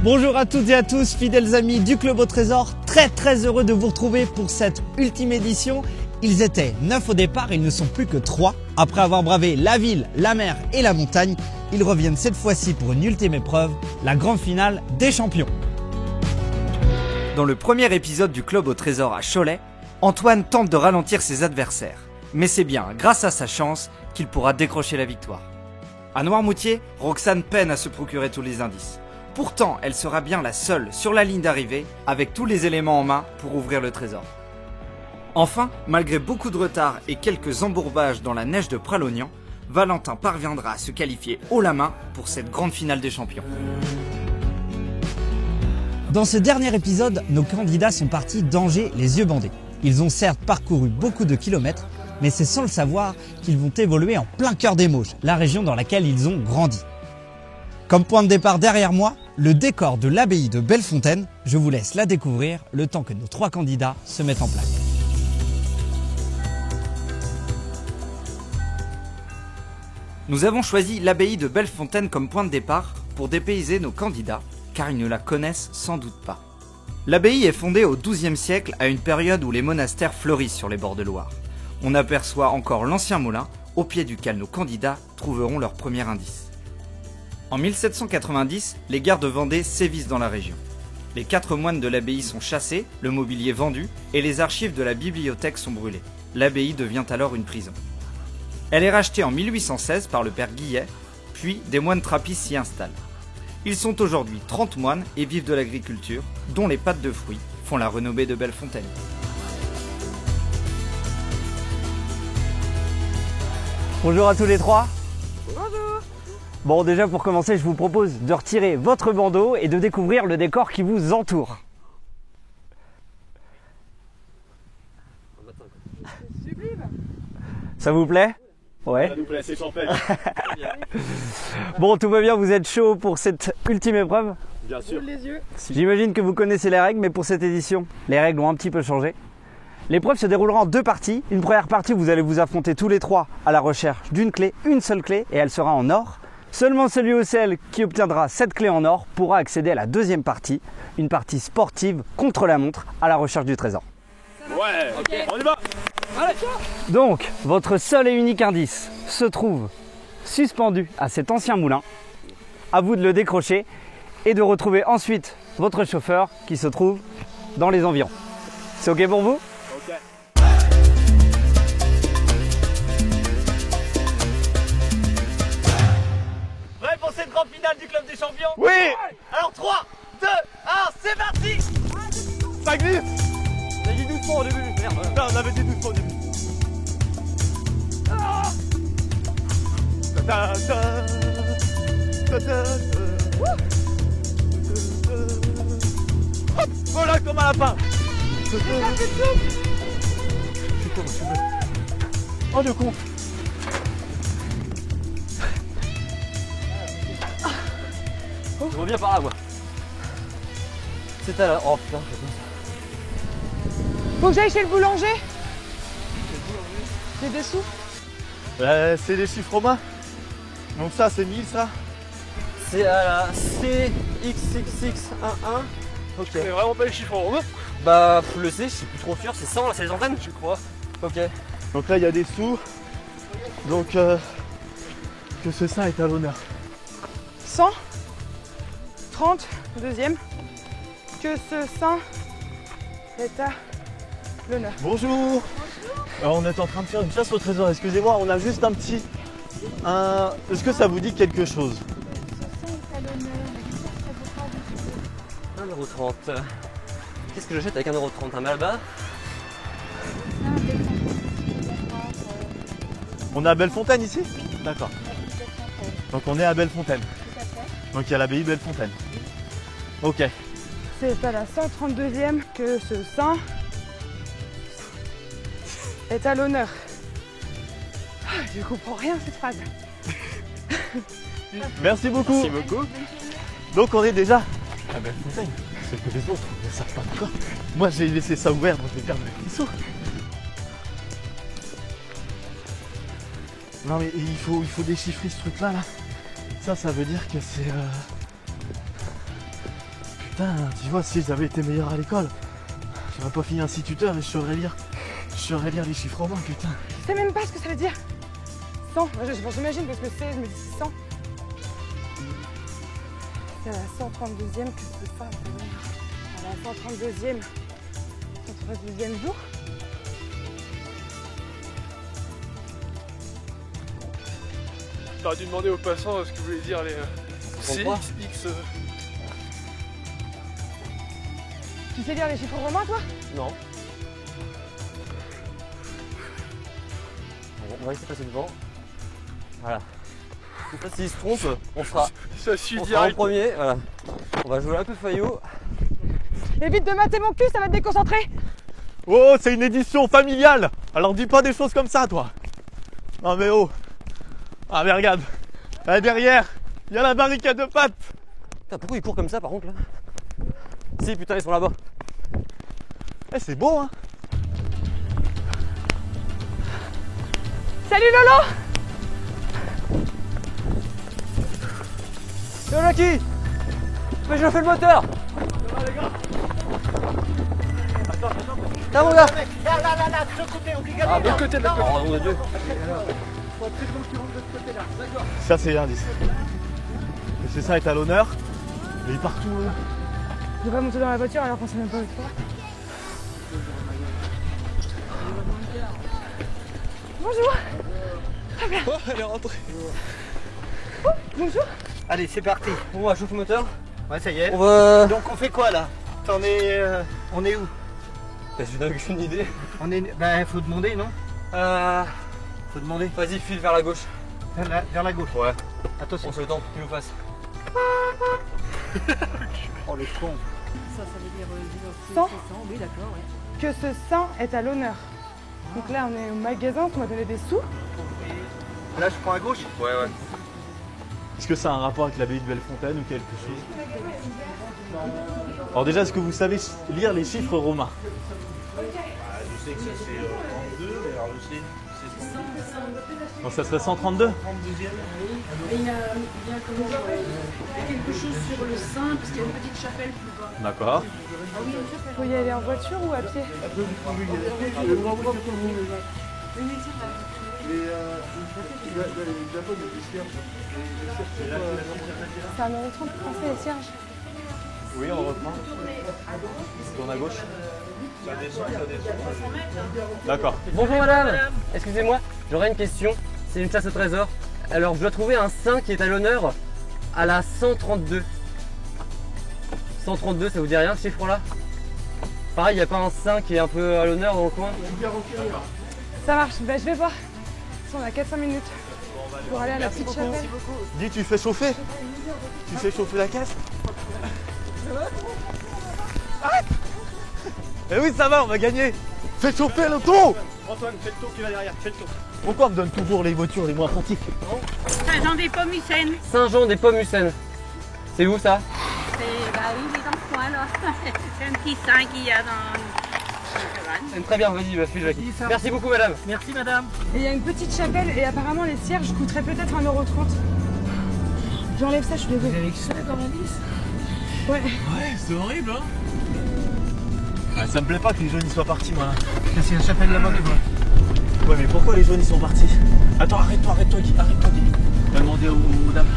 Bonjour à toutes et à tous, fidèles amis du Club au Trésor, très heureux de vous retrouver pour cette ultime édition. Ils étaient 9 au départ, ils ne sont plus que 3. Après avoir bravé la ville, la mer et la montagne, ils reviennent cette fois-ci pour une ultime épreuve, la grande finale des champions. Dans le premier épisode du Club au Trésor à Cholet, Antoine tente de ralentir ses adversaires. Mais c'est bien grâce à sa chance qu'il pourra décrocher la victoire. À Noirmoutier, Roxane peine à se procurer tous les indices. Pourtant, elle sera bien la seule sur la ligne d'arrivée, avec tous les éléments en main pour ouvrir le trésor. Enfin, malgré beaucoup de retard et quelques embourbages dans la neige de Pralognan, Valentin parviendra à se qualifier haut la main pour cette grande finale des champions. Dans ce dernier épisode, nos candidats sont partis d'Angers les yeux bandés. Ils ont certes parcouru beaucoup de kilomètres, mais c'est sans le savoir qu'ils vont évoluer en plein cœur des Mauges, la région dans laquelle ils ont grandi. Comme point de départ derrière moi, le décor de l'abbaye de Bellefontaine. Je vous laisse la découvrir le temps que nos 3 candidats se mettent en place. Nous avons choisi l'abbaye de Bellefontaine comme point de départ pour dépayser nos candidats, car ils ne la connaissent sans doute pas. L'abbaye est fondée au XIIe siècle à une période où les monastères fleurissent sur les bords de Loire. On aperçoit encore l'ancien moulin, au pied duquel nos candidats trouveront leur premier indice. En 1790, les guerres de Vendée sévissent dans la région. Les 4 moines de l'abbaye sont chassés, le mobilier vendu et les archives de la bibliothèque sont brûlées. L'abbaye devient alors une prison. Elle est rachetée en 1816 par le père Guillet, puis des moines trappistes s'y installent. Ils sont aujourd'hui 30 moines et vivent de l'agriculture, dont les pâtes de fruits font la renommée de Bellefontaine. Bonjour à tous les 3. Bonjour. Bon, déjà pour commencer, je vous propose de retirer votre bandeau et de découvrir le décor qui vous entoure. Sublime. Ça vous plaît? Ouais. Ça nous plaît, c'est champagne. Bon, tout va bien, vous êtes chaud pour cette ultime épreuve? Bien sûr. Ouvre les yeux. J'imagine que vous connaissez les règles, mais pour cette édition, les règles ont un petit peu changé. L'épreuve se déroulera en 2 parties. Une première partie où vous allez vous affronter tous les 3 à la recherche d'une clé, une seule clé, et elle sera en or. Seulement celui ou celle qui obtiendra cette clé en or pourra accéder à la deuxième partie, une partie sportive contre la montre à la recherche du trésor. Ouais, Ok. on y va. Allez. Donc, votre seul et unique indice se trouve suspendu à cet ancien moulin. À vous de le décrocher et de retrouver ensuite votre chauffeur qui se trouve dans les environs. C'est ok pour vous? Ok. Prêt pour cette grande finale du Club des Champions? Oui. Alors 3, 2, 1, c'est parti! Ça glisse. On a dit doucement au début, merde. Non, on avait dit doucement au début. Ta ta ta ta ta. Hop, voilà comme un lapin. Je suis con, je suis bête. Oh le con. Je reviens par là, moi. C'est à la... Oh putain, Faut que j'aille chez le boulanger. J'ai des sous. C'est des chiffres romains. Donc ça c'est 1000 ça. C'est à la CXXX11. Ok. C'est vraiment pas les chiffres romains. Bah, le C, je suis plus trop sûr, c'est 100 là, c'est les antennes, je crois. Ok. Donc là il y a des sous. Donc que ce saint est à l'honneur. 100. 30. Deuxième. Que ce saint est à l'honneur. Bonjour. Alors, on est en train de faire une chasse au trésor. Excusez-moi, on a juste un petit... Est-ce que ça vous dit quelque chose? 1,30€. Qu'est-ce que j'achète avec 1,30€? Un Malba? On est à Bellefontaine ici? D'accord. Donc on est à Bellefontaine. Donc il y a l'abbaye Bellefontaine. Ok. C'est à la 132e que ce saint est à l'honneur. Ah, je comprends rien à cette phrase. Merci beaucoup. Merci beaucoup. Donc on est déjà à Bellefontaine. C'est que les autres ne savent pas encore. Moi j'ai laissé ça ouvert, donc je vais perdre mes petits sous. Non mais il faut déchiffrer ce truc là. Ça veut dire que c'est... Putain, tu vois, si j'avais été meilleur à l'école, j'aurais pas fini instituteur et je saurais lire les chiffres romains, putain. Je sais même pas ce que ça veut dire. 100, j'imagine parce que c'est, je me dis 100. C'est à la 132e que ce ça. À la 132e jour. T'aurais dû demander aux passants ce que voulaient dire les C, Pourquoi X. Tu sais lire les chiffres romains, toi? Non. Bon, on va laisser passer devant. Voilà. Comme ça, s'il se trompe, on sera Ça suit en direct. premier. Voilà. On va jouer un peu faillot. Évite de mater mon cul, ça va te déconcentrer. Oh, c'est une édition familiale. Alors dis pas des choses comme ça, toi. Non mais oh. Ah mais regarde. Là derrière, il y a la barricade de pâtes. Putain, pourquoi ils courent comme ça par contre là? Si, putain, ils sont là-bas. Eh, c'est beau, hein. Salut Lolo! C'est Lucky! Mais je fais le moteur! Là, mon gars! Ah, de l'autre côté, de l'autre côté. Oh, mon Dieu! Ça c'est l'indice. Et c'est ça est à l'honneur. Mais partout. Je vais pas monter dans la voiture alors qu'on sait même pas où c'est. Bonjour! Oh, elle est rentrée. Bonjour! Allez, c'est parti. On va chauffer le moteur. Ouais, ça y est. On va. Donc on fait quoi là? On est où? Je n'ai aucune idée. Ben, faut demander, non? Faut demander. Vas-y, file vers la gauche. Vers la gauche. Ouais. Attention. On se le temps pour qu'il nous fasse. Oh le con. Ça veut dire 100. oui, d'accord, ouais. Que ce 100 est à l'honneur. Donc là, on est au magasin, on m'a donné des sous. Là, je prends à gauche. Ouais, ouais. Est-ce que ça a un rapport avec l'abbaye de Bellefontaine ou quelque chose? Alors déjà, est-ce que vous savez lire les chiffres romains? Je sais que ça c'est 32, mais alors je sais, c'est Donc ça serait 132? 32e. Et il y a quelque chose sur le sein, parce qu'il y a une petite chapelle plus bas. D'accord. Faut y aller en voiture ou à pied? C'est 1,30 € pour passer les cierges. Oui, on reprend. Tourne à gauche. Ça descend. D'accord. Bonjour madame. Excusez-moi, j'aurais une question. C'est une chasse au trésor. Alors, je dois trouver un saint qui est à l'honneur à la 132. 132, ça vous dit rien ce chiffre-là? Pareil, il n'y a pas un saint qui est un peu à l'honneur dans le coin? Ça marche, ben, je vais voir. On a 4-5 minutes pour aller à la petite chapelle. Dis, tu fais chauffer? Tu fais chauffer la caisse? Arrête! Eh oui, ça va, on va gagner! Fais chauffer l'auto! Antoine, fais le tour qui va derrière, fais le tour. Pourquoi on me donne toujours les voitures les moins pratiques? Saint-Jean-des-Pommes-Hussein. Saint-Jean-des-Pommes-Hussein. C'est où ça? C'est, bah oui, il est dans le coin là. C'est un petit saint qu'il y a dans le caravane. Très bien, vas-y, bah, file, Jackie. Merci beaucoup madame. Merci madame. Et il y a une petite chapelle et apparemment les cierges coûteraient peut-être 1,30 €. J'enlève ça, je suis désolée. Avec ça comme indice? Ouais. Ouais, c'est horrible, hein. Ah, ça me plaît pas que les jaunes ils soient partis, moi. C'est la chapelle là-bas que je vois. Ouais, mais pourquoi les jaunes ils sont partis? Attends, arrête-toi, Guy. On va demander aux dames.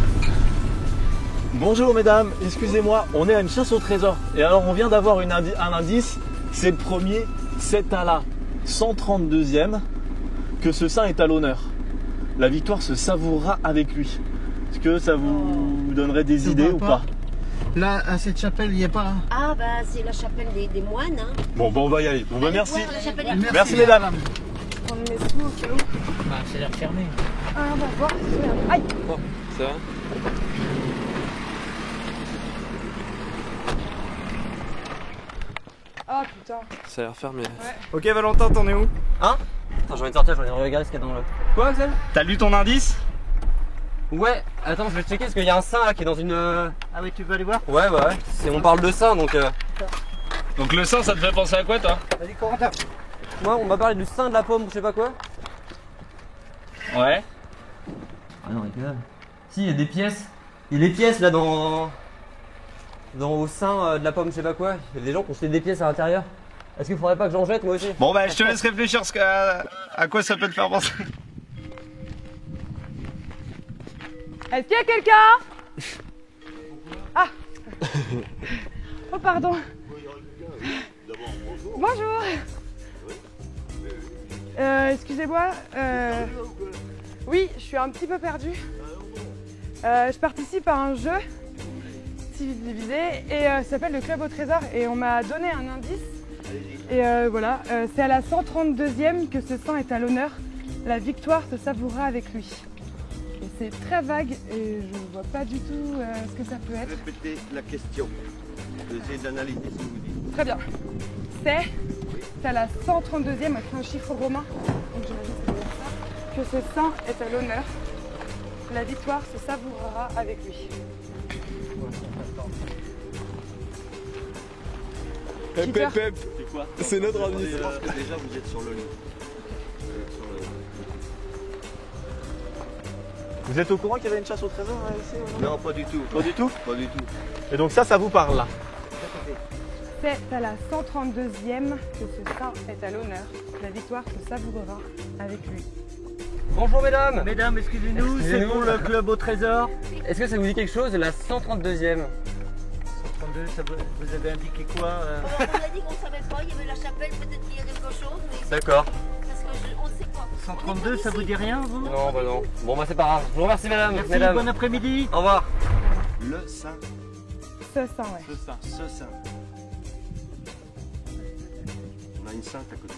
Bonjour mesdames, excusez-moi, on est à une chasse au trésor. Et alors on vient d'avoir un indice, c'est le premier, c'est à la 132e que ce saint est à l'honneur. La victoire se savourera avec lui. Est-ce que ça vous donnerait des idées ou pas? Là, à cette chapelle, il n'y a pas. Ah, bah c'est la chapelle des moines, hein. Bon, on va y aller. Bon, bah, merci. Voir la chapelle des Merci mesdames. Prendre mes sous au cas où. Bah, c'est l'air fermé. Ah, on va voir. Aïe! Ça va? Ah putain. Ça a l'air fermé. Ok, Valentin, t'en es où? Hein? Attends, je viens de sortir, je viens de regarder ce qu'il y a dans le... Quoi, Axel? T'as lu ton indice? Ouais, attends, je vais checker parce qu'il y a un saint là qui est dans une... Ah oui, tu veux aller voir? Ouais, bah ouais, on parle de saint donc... Donc le sein, ça te fait penser à quoi, toi? Vas-y, Corentin. Moi, on m'a parlé du saint de la pomme ou je sais pas quoi. Ouais. Ah non, avec là. Si, il y a des pièces. Il y a des pièces là dans... au sein de la pomme, je sais pas quoi, il y a des gens qui ont jeté des pièces à l'intérieur. Est-ce qu'il faudrait pas que j'en jette moi aussi? Bon bah je te laisse réfléchir à quoi ça peut te faire penser. Est-ce qu'il y a quelqu'un? Ah. Oh pardon. Bonjour. Excusez-moi. Oui, je suis un petit peu perdue. Je participe à un jeu civilisé et ça s'appelle le Club au Trésor et on m'a donné un indice. Et voilà, c'est à la 132e que ce sang est à l'honneur. La victoire se savourera avec lui. Et c'est très vague et je ne vois pas du tout ce que ça peut être. Répétez la question. Essayez d'analyser ce que vous dites. Très bien. C'est à la 132e avec un chiffre romain. Donc j'imagine que ça veut dire ça. Que ce sang est à l'honneur. La victoire se savourera avec lui. Peter. C'est quoi? C'est notre indice. Je pense que déjà vous êtes sur le lit. Vous êtes au courant qu'il y avait une chasse au trésor ici? Non, pas du tout. Pas du tout? Pas du tout. Et donc ça vous parle là? C'est à la 132e que ce sang est à l'honneur. La victoire se savourera avec lui. Bonjour mesdames. Mesdames, excusez-nous, c'est pour le club au trésor. Est-ce que ça vous dit quelque chose, la 132e? 132, vous avez indiqué quoi On a dit qu'on savait pas, il y avait la chapelle, peut-être qu'il y a quelque chose, mais D'accord. parce qu'on ne sait pas. 132, ça vous dit rien, vous? Non, bah non. Bon, bah c'est pas grave. Je vous remercie, mesdames. Merci, mesdames. bon après-midi. Au revoir. Le sein. Ce sang, ouais. Ce sein. On a une sainte à côté.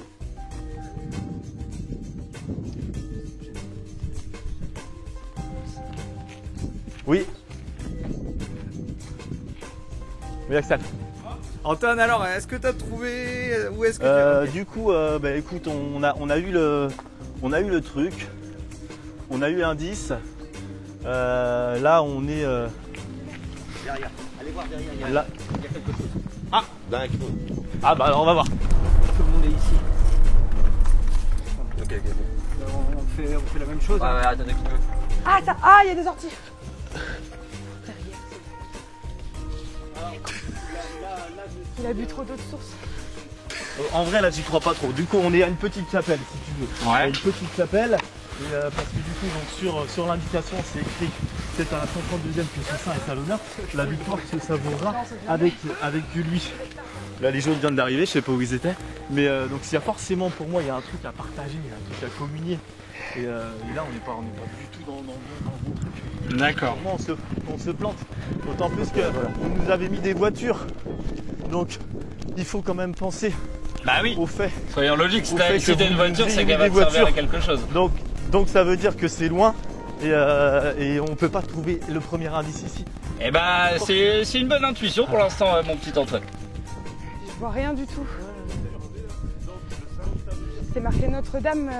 Oui. Oui, Axel. Antoine, alors, est-ce que tu as trouvé où est-ce que Du coup, bah, écoute, on a eu le truc, on a eu l'indice. Là, on est Derrière. Allez voir derrière. Il y a quelque chose. Ah, dans un creux. ah bah on va voir. tout le monde est ici? Ok. On fait la même chose. Ouais, attendez un petit peu. Ah, ça, ah, il y a des sorties. Il a bu trop d'eau de source. En vrai, là, j'y crois pas trop. Du coup, on est à une petite chapelle, si tu veux. Ouais. Une petite chapelle. Et, parce que du coup, donc, sur l'invitation, c'est écrit c'est à la 132e que ce sein est à l'honneur. La victoire se savourera avec lui. Là, les gens viennent d'arriver, je sais pas où ils étaient. Mais donc, il y a forcément, pour moi, il y a un truc à partager, il y a un truc à communier. Et là, on n'est pas du tout dans le bon truc. D'accord. Pour moi, on se plante. D'autant plus qu'on nous avait mis des voitures. Donc, il faut quand même penser Bah oui. au fait. Soyons logiques, si Au fait t'as que une vous voiture, nous c'est ayez qu'elle va mis te des servir à voitures. quelque chose. Donc ça veut dire que c'est loin et on peut pas trouver le premier indice ici. Eh bah, c'est une bonne intuition pour l'instant, mon petit Antoine. Je vois rien du tout. C'est marqué Notre-Dame.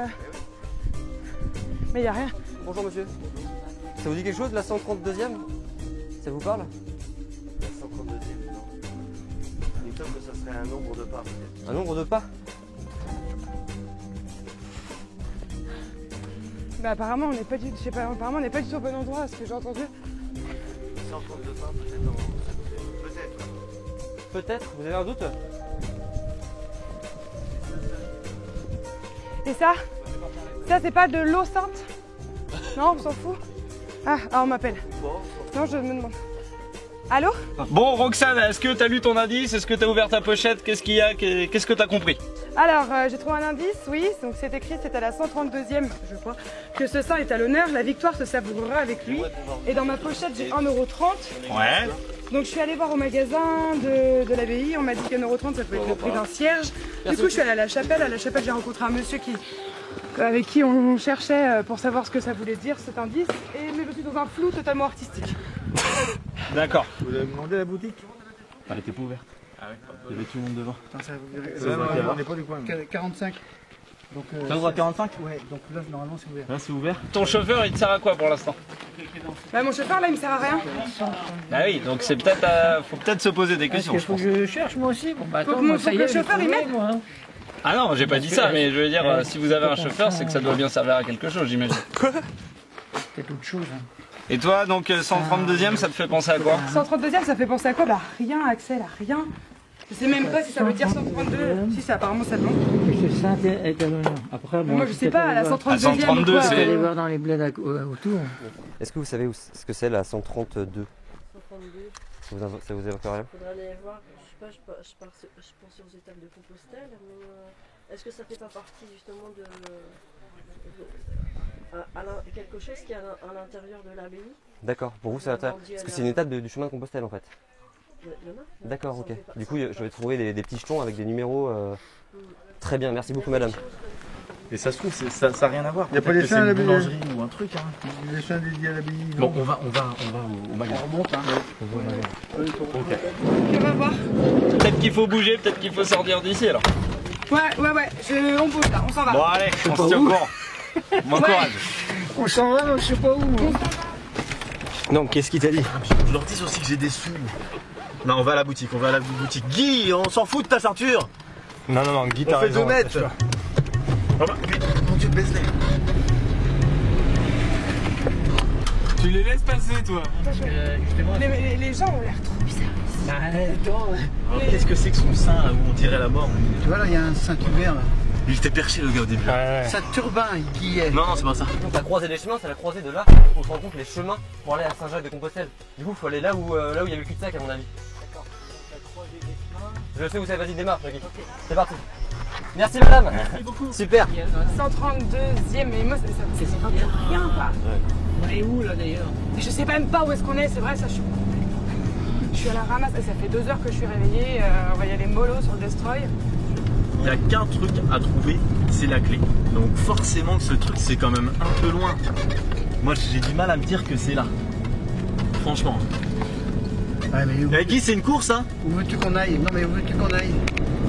Mais il n'y a rien. Bonjour monsieur. Ça vous dit quelque chose, la 132e? Ça vous parle? La 132e, non. Il me semble que ça serait un nombre de pas peut-être. Un nombre de pas? Bah apparemment on n'est pas du, je sais pas, apparemment on n'est pas du tout au bon endroit, à ce que j'ai entendu. 132 pas peut-être dans peut-être. Peut-être, vous avez un doute? Et ça c'est pas de l'eau sainte? Non, on s'en fout. Ah, on m'appelle. Non, je me demande. Allô? Bon, Roxane, est-ce que t'as lu ton indice? Est-ce que t'as ouvert ta pochette? Qu'est-ce qu'il y a? Qu'est-ce que t'as compris? Alors, j'ai trouvé un indice, oui. Donc c'est écrit, c'est à la 132e, je crois, que ce sang est à l'honneur, la victoire se savourera avec lui. Et dans ma pochette, j'ai 1,30 €. Ouais. Donc je suis allée voir au magasin de l'abbaye, on m'a dit qu'1,30 € ça peut être le prix d'un cierge. Du coup je suis allée à la chapelle j'ai rencontré un monsieur avec qui on cherchait pour savoir ce que ça voulait dire cet indice, et mais je suis dans un flou totalement artistique. D'accord. Vous avez demandé à la boutique? Elle était pas ouverte. Ah ouais. Il y avait tout le monde devant. on n'est pas du coin. 45. Donc, Ça ouvre à 45? Ouais, donc là normalement c'est ouvert. Là c'est ouvert. Ton chauffeur, il te sert à quoi pour l'instant? Bah, mon chauffeur là il me sert à rien. Ah oui, donc c'est peut-être faut peut-être se poser des questions, Il je faut pense. que je cherche moi aussi. Bon bah Faut attends, que moi, ça y le est, j'ai chauffeur, il trouvé, m'aide. moi, hein. Ah non, j'ai pas dit ça, mais je veux dire, si vous avez un chauffeur, c'est que ça doit bien servir à quelque chose, j'imagine. Peut-être autre chose. Hein. Et toi, donc 132e, ça te fait penser à quoi? 132e, ça fait penser à quoi? Bah rien, Axel, à rien. Je sais même pas si ça veut dire 132. Si, ça apparemment ça le nom. Le saint est à l'honneur. Après, bon, moi je sais pas, à la 132e. À 132, c'est. Aller voir dans les bleds autour. Est-ce que vous savez ce que c'est la 132? 132. Ça vous évoque rien? Faudrait aller voir, je sais pas, je pensais aux étapes de Compostelle, mais est-ce que ça fait pas partie justement de quelque chose qui est à l'intérieur de l'abbaye? D'accord, pour vous c'est l'intérieur. Parce que c'est une étape du chemin de Compostelle en fait. D'accord, ok. Du coup, je vais trouver des petits jetons avec des numéros. Très bien, merci beaucoup madame. Et ça se trouve, ça n'a rien à voir. Il n'y a pas Peut-être des que chiens à c'est une l'abbaye. boulangerie ou un truc. Hein. Les chiens dédiés à l'abbaye. Bon, on va au magasin. On remonte, hein. On va au magasin. Ok. On va voir. Peut-être qu'il faut bouger, peut-être qu'il faut sortir d'ici alors. Ouais, on bouge là, on s'en va. Bon allez, on se tient au courant. Bon courage. On s'en va, je sais pas où. Non, qu'est-ce qu'il t'a dit? Je leur dis aussi que j'ai des sous. Non, on va à la boutique, Guy, on s'en fout de ta ceinture. Non, Guy, t'as raison. On fait 2 mètres. Oh bah, mon Dieu, baisse-les. Tu les laisses passer toi. Les gens ont l'air trop bizarres. Qu'est-ce que c'est que son sein là, où on dirait la mort? Tu vois là, il y a un saint ouvert là. Il était perché le gars au début. Saint Turbin, qui est. Non, c'est pas ça. Donc la croisée des chemins, c'est la croisée de là où on se rencontre les chemins pour aller à Saint-Jacques-de-Compostelle. Du coup, il faut aller là où il y a le cul-de-sac à mon avis. D'accord. La croisée des chemins. Je sais où c'est, vas-y démarre, Jackie. Okay. C'est parti. Merci madame. Merci beaucoup. Super. 132e, mais moi ça me fait rien quoi. On est où là d'ailleurs? Je sais même pas où est-ce qu'on est, c'est vrai, ça je suis à la ramasse, ça fait 2 heures que je suis réveillée, on va y aller mollo sur le destroy. Il n'y a qu'un truc à trouver, c'est la clé. Donc forcément que ce truc c'est quand même un peu loin. Moi j'ai du mal à me dire que c'est là. Franchement. Ouais, mais Guy, c'est une course hein? où veux-tu qu'on aille? Non mais où veux-tu qu'on aille?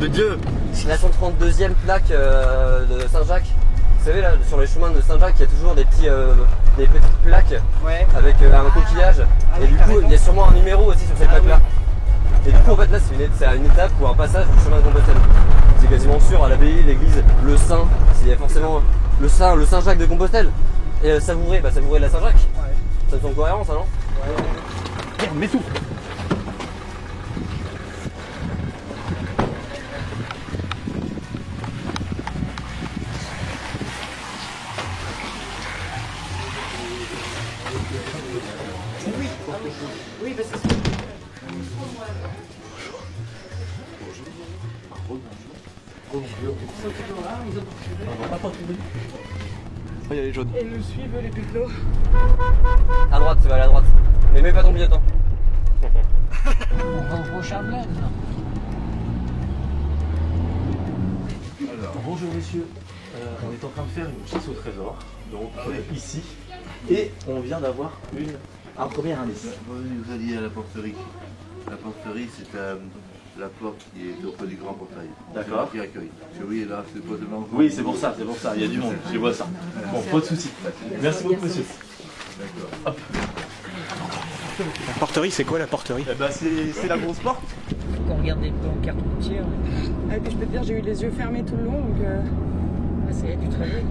De Dieu. La 132e plaque de Saint-Jacques. Vous savez là, sur les chemins de Saint-Jacques, il y a toujours des petites plaques avec un coquillage. Et du coup, il y a sûrement un numéro aussi sur ces plaques-là. Et du coup, en fait, là, c'est une étape ou un passage du chemin de Compostelle. C'est quasiment sûr, à l'abbaye, l'église, le Saint, il y a forcément le Saint-Jacques de Compostelle. Et savourer, savourer de la Saint-Jacques. Ça me semble cohérent, ça, non? Merde, mets tout. Oui, parce que Il y a les jaunes. et nous suivent les pétlos. À droite, tu vas aller à droite. Mais mets pas ton billet, On va au prochain bled. Alors, bonjour messieurs, on est en train de faire une chasse au trésor, donc ici, et on vient d'avoir un premier indice. Vous alliez à la porterie. La porterie, c'est la porte qui est auprès du grand portail. D'accord. Qui accueille. Oui, là, c'est pas de l'enfant. Oui, c'est pour ça, il y a du monde, je vois ça. Bon, pas de soucis. Merci beaucoup monsieur. D'accord. La porterie, c'est quoi la porterie? Eh ben, c'est la grosse porte. Faut qu'on regarde des pancartes routières. Et puis je peux te dire, j'ai eu les yeux fermés tout le long, donc C'est du travail.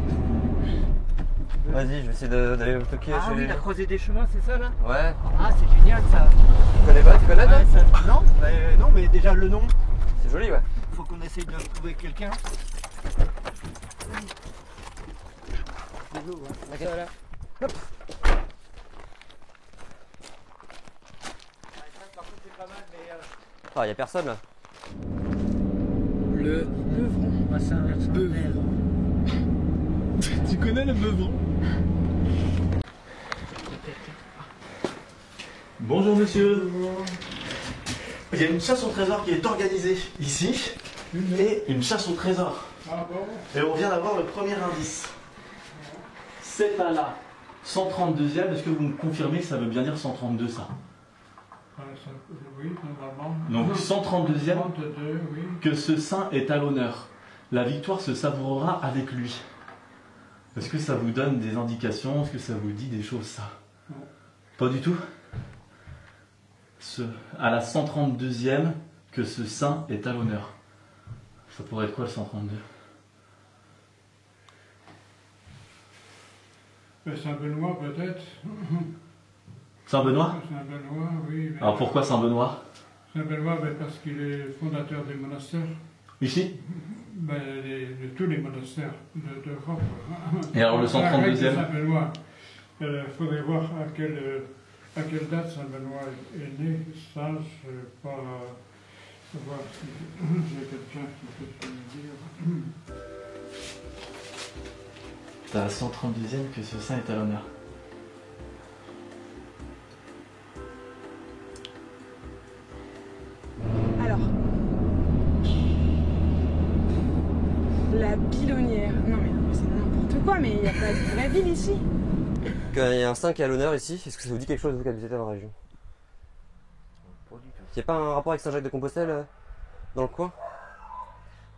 Vas-y, je vais essayer d'aller me toquer. Ah oui, la croisée des chemins, c'est ça là? Ouais. Ah, c'est génial ça. Tu connais pas, toi? Non, non, mais déjà le nom. C'est joli, ouais. Faut qu'on essaye de trouver quelqu'un. voilà. Hop. Ah, y a personne là. Le Beuvron. Bassin versant Beuvron. Tu connais le Beuvron? Bonjour monsieur. Il y a une chasse au trésor qui est organisée ici, et une chasse au trésor. Et on vient d'avoir le premier indice. C'est à la 132e, est-ce que vous me confirmez que ça veut bien dire 132 ça? Oui, normalement. Donc 132e, 32, oui. que ce saint est à l'honneur. La victoire se savourera avec lui. Est-ce que ça vous donne des indications? Est-ce que ça vous dit des choses ça? Non. Pas du tout? À la 132e, que ce saint est à l'honneur. Ça pourrait être quoi le 132? Saint-Benoît peut-être. Saint-Benoît? Saint-Benoît, oui. Alors pourquoi Saint-Benoît? Saint-Benoît, parce qu'il est fondateur des monastères. Ici? De tous les monastères d'Europe. Et alors le 132e? Saint-Benoît. Il faudrait voir à quelle date Saint-Benoît est né. Ça, je ne sais pas savoir si j'ai quelqu'un qui peut me dire. C'est à la 132e que ce saint est à l'honneur. Alors. La Bilonnière. Non mais c'est n'importe quoi, mais il n'y a pas de vraie ville ici. Il y a un saint qui est à l'honneur ici. Est-ce que ça vous dit quelque chose, vous qui habitez dans la région? Il n'y a pas un rapport avec Saint-Jacques-de-Compostelle dans le coin?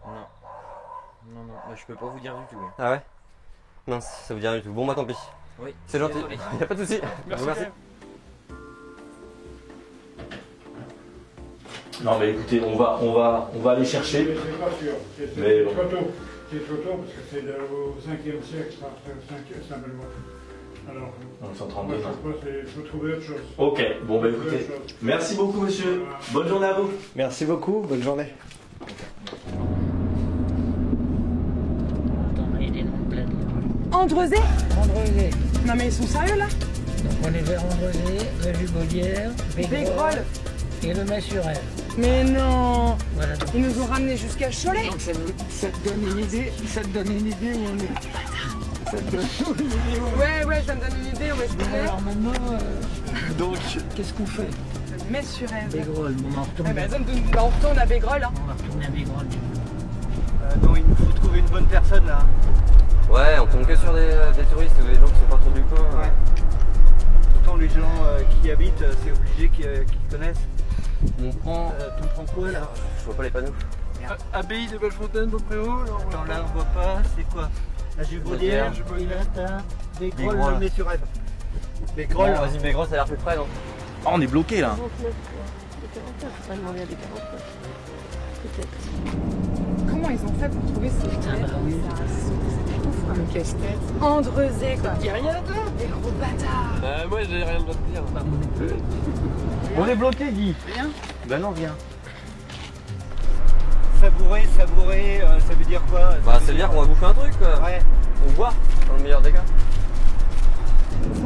Non, bah, je peux pas vous dire du tout. Ah ouais? Mince, ça vous dit rien du tout. Bon bah tant pis. Oui. C'est gentil. Il n'y a pas de souci. Merci. Merci. Non mais écoutez, on va aller chercher. Mais c'est pas sûr. Mais bon. C'est trop tôt parce que c'est au 5e siècle, Saint-Benoît. Alors, On s'en trompe moi, je dedans. pense qu'il faut trouver autre chose. Ok, bon bah écoutez, merci beaucoup monsieur. Bonne journée à vous. Merci beaucoup, bonne journée. Andrezé? Andrezé. Non mais ils sont sérieux là? Donc on est vers Andrezé, la Jubaudière, Bégrolles et le Mets-sur-Ève. Mais non! Voilà. Ils nous ont ramenés jusqu'à Cholet. Donc ça te donne une idée, où on est. Ça te donne une idée où on est. Ouais, ça me donne une idée où est-ce qu'on est. Alors maintenant, donc qu'est-ce qu'on fait? Mets-sur-Ève. Bégrolles, bon, on retourne. On retourne à Bégrolles. Hein. On va retourner à Bégrolles. Non, il nous faut trouver une bonne personne là. Ouais, on tombe que sur des touristes ou des gens qui sont pas trop du coin. Ouais. Pourtant les gens qui y habitent, c'est obligé qu'ils connaissent. On prend. Tu me prends quoi là? Je vois pas les panneaux. Abbaye de Bellefontaine, Beaupréau. Attends, là on voit pas, c'est quoi? La Jubaudière, Bégrolles, Bégrolles. le Mets-sur-Ève. Bégrolles. Bon, vas-y, Bégrolles, ça a l'air plus près, non? Oh, on est bloqué là. 49, faut pas demander à des 49. Peut-être. Comment ils ont fait pour trouver ces têtes? C'est ouf quoi. Le casse-tête. Andrezé quoi. Il n'y a rien à toi. Des gros bâtards. Moi j'ai rien de te dire. Pas mon époux. On est bloqué, Guy. Rien. Ben non, viens. Savourer, ça veut dire quoi? Bah, ça veut dire qu'on va bouffer un truc quoi. Ouais. Ou boire, dans le meilleur des cas. 132e.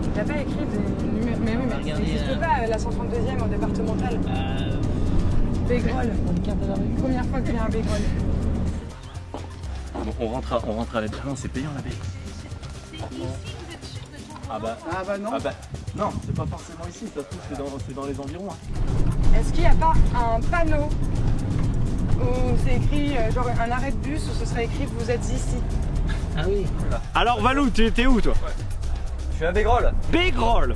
Il n'a pas écrit des numéros. Mais oui, mais ça n'existe pas la 132e en départemental. Bégrolles. Première fois que j'ai un Bégrolles. Bon, on rentre à la bière. Non, c'est payant la bière. C'est ici, vous êtes sûr de son Ah bah non. Ah bah non, c'est pas forcément ici, ça se trouve c'est dans les environs. Hein. Est-ce qu'il n'y a pas un panneau où c'est écrit genre un arrêt de bus où ce serait écrit vous êtes ici? Ah oui. Alors Valou, t'es où toi? Je suis à Bégrolles. Bégrolles.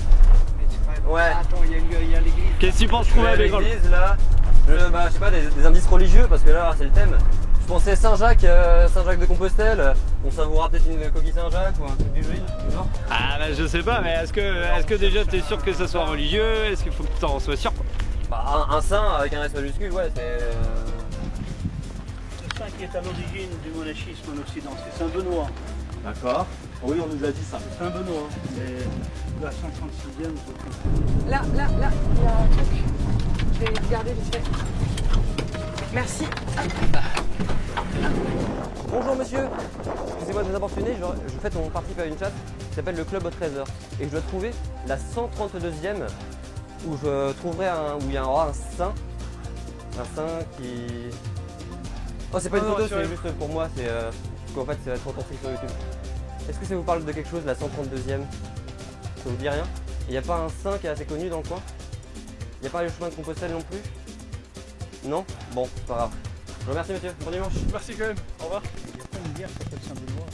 Ouais. Attends, il y a l'église. Qu'est-ce que tu penses trouver à Bégrolles? L'église là. Je sais pas, des indices religieux parce que là c'est le thème. Je pensais Saint-Jacques, Saint-Jacques de Compostelle. On savourera peut-être une coquille Saint-Jacques ou un truc du genre. Ah bah je sais pas, mais est-ce que déjà t'es sûr que ça soit religieux? Est-ce qu'il faut que t'en sois sûr quoi? Bah un saint avec un S majuscule, ouais c'est... Le saint qui est à l'origine du monachisme en Occident, c'est Saint-Benoît. D'accord. Oui, on nous a dit ça. C'est Saint-Benoît. C'est la 136e. Là, il y a un truc. Je vais regarder vite fait. Merci. Bonjour monsieur, excusez-moi de vous importuner, on participe à une chasse qui s'appelle le Club au Trésor. Et je dois trouver la 132e où je trouverai où il y aura un saint. Un saint qui... Oh c'est pas une photo, c'est juste pour moi, c'est qu'en fait c'est la trop sur YouTube. Est-ce que ça vous parle de quelque chose, la 132e? Ça vous dit rien? Il n'y a pas un saint qui est assez connu dans le coin? Il n'y a pas le chemin de Compostelle non plus? Non? Bon, c'est pas grave. Je vous remercie monsieur, bon dimanche. Merci quand même, au revoir. Il y a pas une bière qui s'appelle Saint-Benoît.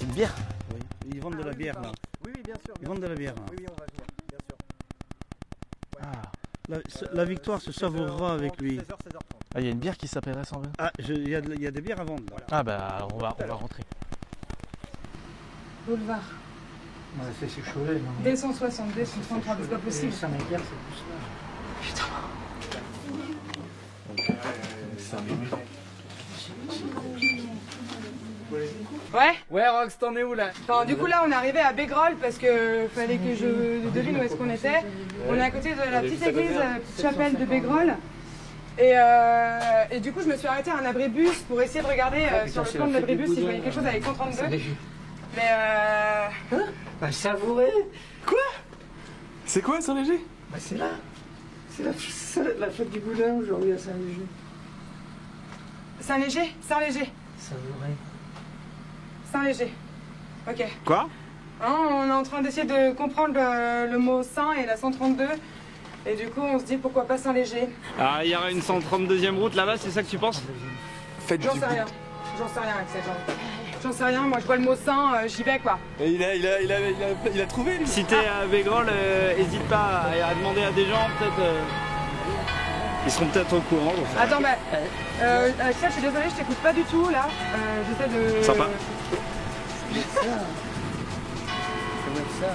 Une bière? Oui. Ils vendent de la bière là. Oui, bien sûr. Ils vendent de la bière là. Oui, on va jouer, bien sûr. Ouais. La victoire se savourera avec lui. 16h, 16h30. Ah, il y a une bière qui s'appellerait Saint-Benoît? Ah, il y a des bières à vendre là. Ah bah on va rentrer. Boulevard. Ouais, c'est Cholet. D160, D133, c'est pas possible. Saint-Médard, c'est plus là. Putain. Ouais. Ouais, Rox, t'en es où là? Enfin, du coup, là, on est arrivé à Bégrolles parce que fallait que je devine où est-ce qu'on était. On est à côté de la petite église, la petite chapelle de Bégrolles. Et du coup, je me suis arrêtée à un abribus pour essayer de regarder sur le plan de l'abribus si je voyais quelque chose avec 132. Mais Bah, savouré. Quoi? C'est quoi Saint-Léger? Bah, c'est là. C'est la fête du boudin aujourd'hui à Saint-Léger. Saint-Léger? Saint-Léger. Savouré. Saint-Léger. Ok. Quoi? Hein, on est en train d'essayer de comprendre le mot Saint et la 132. Et du coup, on se dit pourquoi pas Saint-Léger. Ah, il y aura une 132e route là-bas, c'est ça que tu penses? J'en sais rien. J'en sais rien avec cette gens. J'en sais rien, moi je vois le mot Saint, j'y vais quoi. Et il a trouvé lui. Si t'es à Bégrolles, hésite pas à demander à des gens, peut-être. Ils seront peut-être au courant. Attends, bah. Axel, je suis désolée, je t'écoute pas du tout là. J'essaie de. Sympa. Comment ça?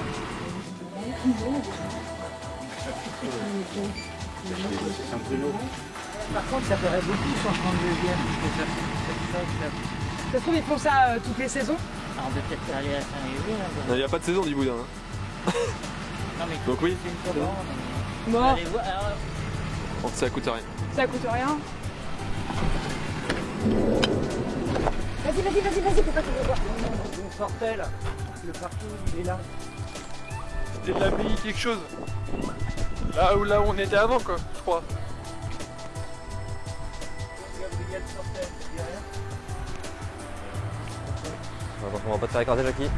C'est un peu lourd. Par contre, ça ferait beaucoup 132e. Ça se trouve, ils font ça toutes les saisons. Alors, on peut peut-être aller à Saint-Léger là. Il n'y a pas de saison du boudin. Hein. Non, mais donc oui. Bon. Allez voir. Alors... Bon, ça coûte rien. Ça coûte rien. Vas-y, faut pas que je vois. Une fortelle. Le parking, il est là. C'était de l'abbaye quelque chose. Là où on était avant quoi, je crois. Attention, on va pas te faire écraser, Jackie.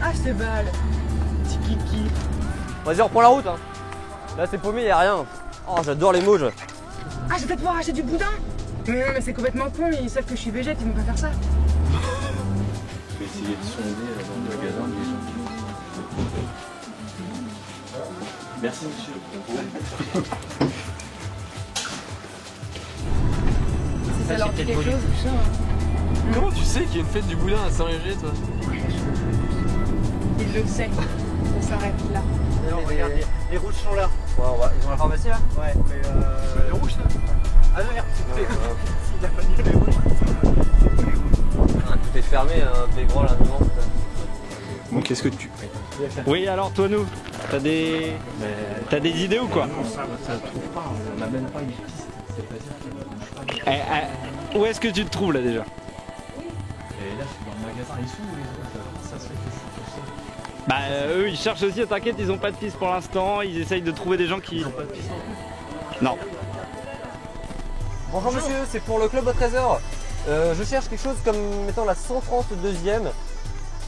Ah, c'est balle. Petit kiki. Vas-y, on reprend la route. Hein. Là, c'est paumé, y'a rien. Oh, j'adore les mauges. Ah, je vais peut-être pouvoir acheter du boudin. Mais non, mais c'est complètement con, ils savent que je suis végète, ils vont pas faire ça. Je vais essayer de sonder dans le magasin des gens. Merci monsieur. Ça leur dit quelque chose. Comment tu sais qu'il y a une fête du boudin à Saint-Léger, toi? Il le sait. On s'arrête là. Regarde, les rouges sont là. Ouais, ils ont la pharmacie là? Ouais, mais Les rouges ça? Ah non, c'est les rouges. Il a pas dit les rouges. Tout est fermé, Bégrolles, un moment. Bon, qu'est-ce que tu... Oui, alors toi, nous, t'as des idées ou quoi? Ça trouve pas, on n'a même pas une piste. C'est-à-dire que Où est-ce que tu te trouves là déjà? Et là, je suis dans le magasin, ils sont où les autres? Ça se fait que je suis tout seul. Bah, eux, ils cherchent aussi, t'inquiète, ils ont pas de piste pour l'instant, ils essayent de trouver des gens qui... Ils ont pas de piste en plus? Non. Bonjour monsieur, c'est pour le club au trésor. Je cherche quelque chose comme mettons la 132e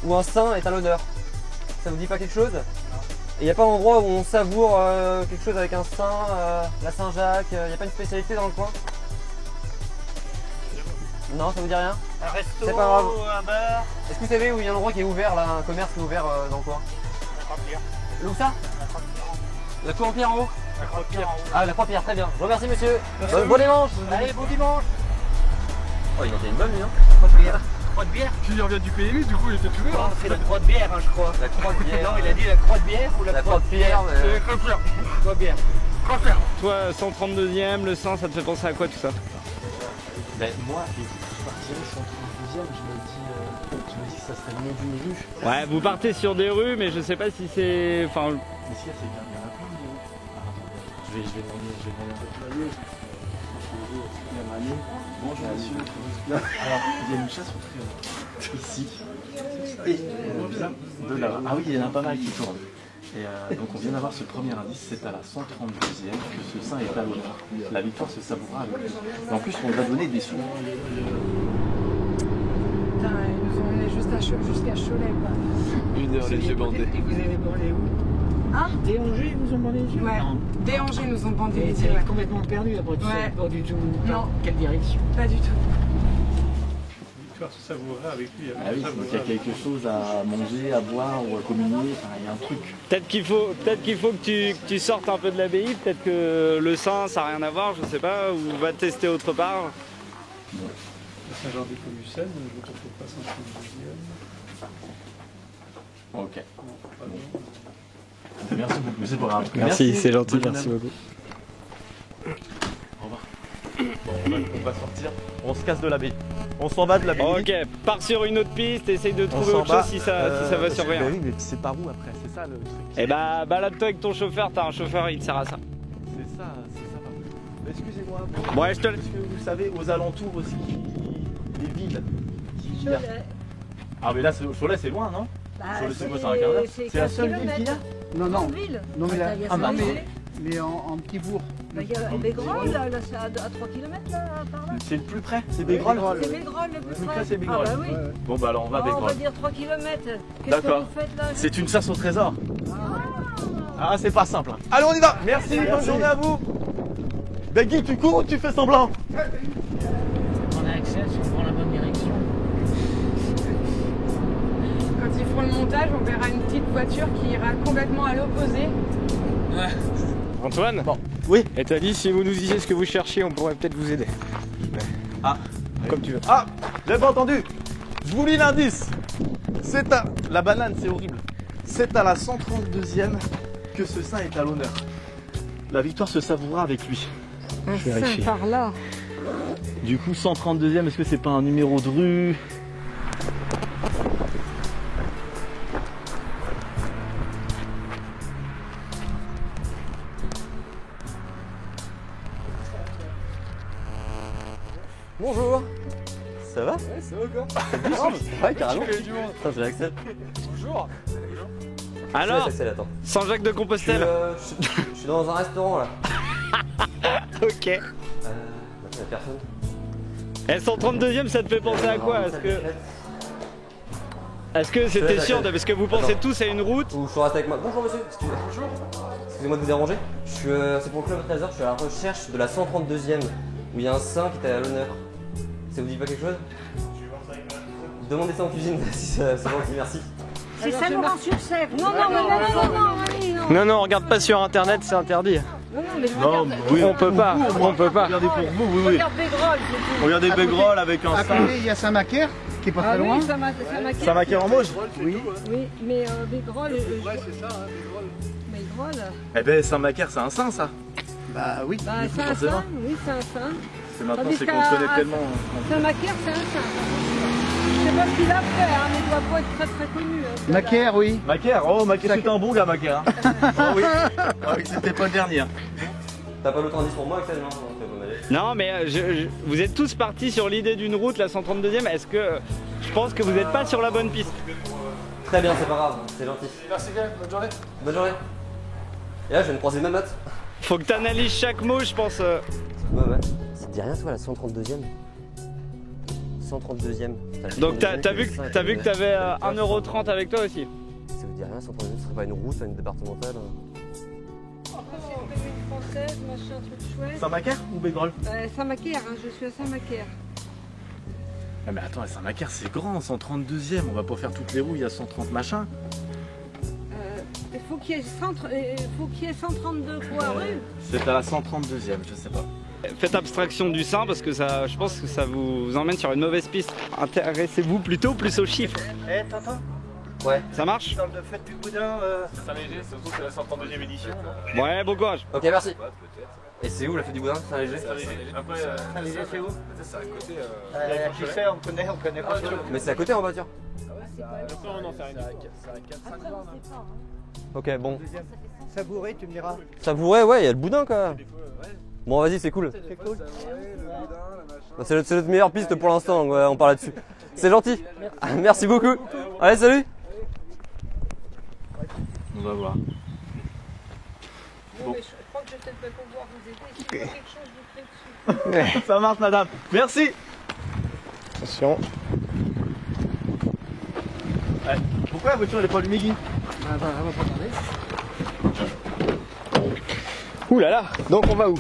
où un saint est à l'honneur. Ça vous dit pas quelque chose? Et il n'y a pas un endroit où on savoure quelque chose avec un saint, la Saint-Jacques, il n'y a pas une spécialité dans le coin? Non, ça vous dit rien? Un resto, c'est pas grave. un bar. Est-ce que vous savez où il y a un endroit qui est ouvert là, un commerce qui est ouvert dans le coin? La Croix-Pierre. Où ça? La Croix-Pierre. La Croix-Pierre en haut? La Croix-Pierre en haut. Ah, la Croix-Pierre, très bien. Je vous remercie monsieur. Bon dimanche. Allez, bon dimanche. Oh, il en était une bonne lui, hein? Croix-Pierre. Croix de bière. Puis il revient du PMU, du coup il était ouvert. Non, c'est la croix de bière, hein, je crois. La croix de bière. Non, il a dit la croix de bière ou la croix de pierre. C'est la Croix-Pierre. Croix de bière. Croix-Pierre. Toi, 132e, le Saint, ça te fait penser à quoi tout ça? Ben, moi, je partirais sur le 32e, je me dis que ça serait le nom d'une rue. Ouais, vous partez sur des rues, mais je sais pas si c'est... Enfin... Mais si, il y en a plein de rues. Alors, attendez, je vais demander un peu plus à bonjour monsieur. Alors, il y a une chasse au trésor ici. Et on vient de là. Ah oui, il y en a pas mal qui tournent. Et donc on vient d'avoir ce premier indice, c'est à la 132e que ce saint est à l'honneur. La victoire se savourera avec lui. Et en plus, on va donner des sous. Putain, ils nous ont emmenés jusqu'à Cholet quoi. Une heure les yeux bandés. Et vous avez bandé où? Hein? Des Angers, ils vous ont bandé les yeux? Ouais, Non. des Angers nous ont bandé Et les vous yeux. avez Ouais. complètement perdu après, tu Ouais. savais pas du tout Non. quelle direction. Pas du tout. Victoire se savourera avec lui. Ah oui, donc il y a quelque chose à manger, à boire ou à communier, enfin, il y a un truc. Peut-être qu'il faut que tu sortes un peu de l'abbaye, peut-être que le Saint, ça n'a rien à voir, je sais pas, ou va tester autre part. Saint-Jean-des-Commucènes, je ne trouve pas 132e. Ok. Merci beaucoup, c'est pas grave. Merci, c'est gentil, merci beaucoup. Au revoir. on va sortir, on se casse de l'abbaye. On s'en va de l'abbaye. Ok, pars sur une autre piste, essaye de trouver autre chose si ça va sur rien. Bah oui, mais c'est par où après, c'est ça le truc. Et bah balade-toi avec ton chauffeur, t'as un chauffeur, il te sert à ça. C'est ça. Excusez-moi, ouais, est-ce que vous savez, aux alentours aussi, les villes qu'il y a. Ah mais là, Cholet c'est loin, non? Cholet c'est quoi, c'est un quart d'heure? C'est la seule ville qu'il y a? Non, non. Non, mais en petit bourg. Il y a Bégrolles, là, c'est à 3 km là, par là. C'est le plus près, c'est Bégrolles. C'est Bégrolles le plus près. C'est Bégrolles. Ah bah oui. Bon bah alors on va à Bégrolles. On va dire 3 km. Qu'est-ce que vous faites là? C'est une chasse au trésor. Ah c'est pas simple. Hein. Allez on y va. Merci, bonne journée à vous. Ben Guy, tu cours ou tu fais semblant? On a accès, on prend la bonne direction. Quand ils feront le montage, on verra une petite voiture qui ira complètement à l'opposé. Ouais. Antoine? Bon. Oui. Et t'as dit si vous nous disiez ce que vous cherchiez, on pourrait peut-être vous aider. Ouais. Ah. Comme tu veux. Ah, j'avais pas entendu. Je vous lis l'indice. C'est à... La banane, c'est horrible. C'est à la 132e que ce saint est à l'honneur. La victoire se savourera avec lui. Un saint par là. Du coup, 132e, est-ce que c'est pas un numéro de rue? Bonjour. Ça va? Ouais, ça va quoi? Ouais, carrément. Putain, je l'accepte. Bonjour. Alors, Saint-Jacques de Compostelle. Je suis dans un restaurant là. Ok. Y'a personne. Et 132e, ça te fait penser à quoi? Est-ce que c'était sûr de... Parce que vous pensez tous à une route? Ou je suis resté avec moi. Bonjour monsieur. Bonjour. Excusez-moi de vous déranger. C'est pour le club Trésor, je suis à la recherche de la 132e où il y a un saint qui était à l'honneur. Ça vous dit pas quelque chose? Demandez ça en cuisine si c'est gentil, merci. C'est Saint-Laurent-sur-Sèvre. Non. Non, regarde pas sur internet, c'est interdit. Non, mais oui, on peut pas. Regardez pour vous, oui. Regarde Bégrolles. Regardez Bégrolles avec un À saint. côté, il y a Saint-Macaire, qui est pas très loin. Saint-Macaire en Mauges? Oui. Oui, mais Bégrolles. Ouais, c'est ça, hein, Bégrolles. Eh ben, Saint-Macaire, c'est un saint, ça. Bah oui. Bah, c'est un saint, oui, c'est un saint. C'est maintenant, c'est qu'on se connaît tellement. Saint-Macaire, c'est un saint. Je sais pas ce qu'il a fait, hein, mais il doit pas être très connu. Macaire, oui. Macaire, oh, Macaire, c'était un bon gars, Macaire. Oh oui, c'était pas le dernier. T'as pas l'autre indice pour moi, Axel? Non, mais vous êtes tous partis sur l'idée d'une route, la 132e. Est-ce que je pense que vous n'êtes pas sur la bonne piste? Très bien, c'est pas grave, c'est gentil. Merci Gaël, bonne journée. Bonne journée. Et là, je viens de croiser Mamat. Faut que t'analyses chaque mot, je pense. Ouais. Ça te dit rien, toi, la 132e? 132e. Donc t'as vu que t'avais 1,30 € avec toi aussi? Ça vous dit rien, 132e, ce serait pas une route, pas une départementale? Française, machin, truc chouette. Saint-Macaire ou Bégrolles? Saint-Macaire, hein, je suis à Saint-Macaire. Ah mais attends, Saint-Macaire c'est grand, 132e, on va pas faire toutes les roues, il y a 130 machins. Il faut qu'il y ait 132 quoi, rue? C'est à la 132e, je sais pas. Faites abstraction du sein parce que ça, je pense que ça vous emmène sur une mauvaise piste. Intéressez-vous plutôt plus aux chiffres. Eh, t'entends? Ouais. Ça marche? Dans le fête du boudin. C'est Saint-Léger, surtout c'est la 132e édition. Ouais, bon courage. Ok, merci. Et c'est où la fête du boudin? Saint-Léger? Après, Saint-Léger, c'est où? C'est à côté. Tu sais, on connaît pas. Mais c'est à côté en voiture? Non, c'est à 4-5 bornes. Ok, bon. Savouré, tu me diras. Savouré, ouais, il y a le boudin quoi. Bon, vas-y, c'est cool. C'est cool. C'est notre meilleure piste pour l'instant, donc on parle là-dessus. C'est gentil. Merci beaucoup. Allez, salut. On va voir. Bon. Mais je crois que je vais peut-être pas pouvoir vous aider. Si vous avez quelque chose, je vous ferai dessus. Ça marche, madame. Merci. Attention. Ouais. Pourquoi la voiture elle est pas allumée, Guy? On va pas regarder. Ouh là là, donc on va où?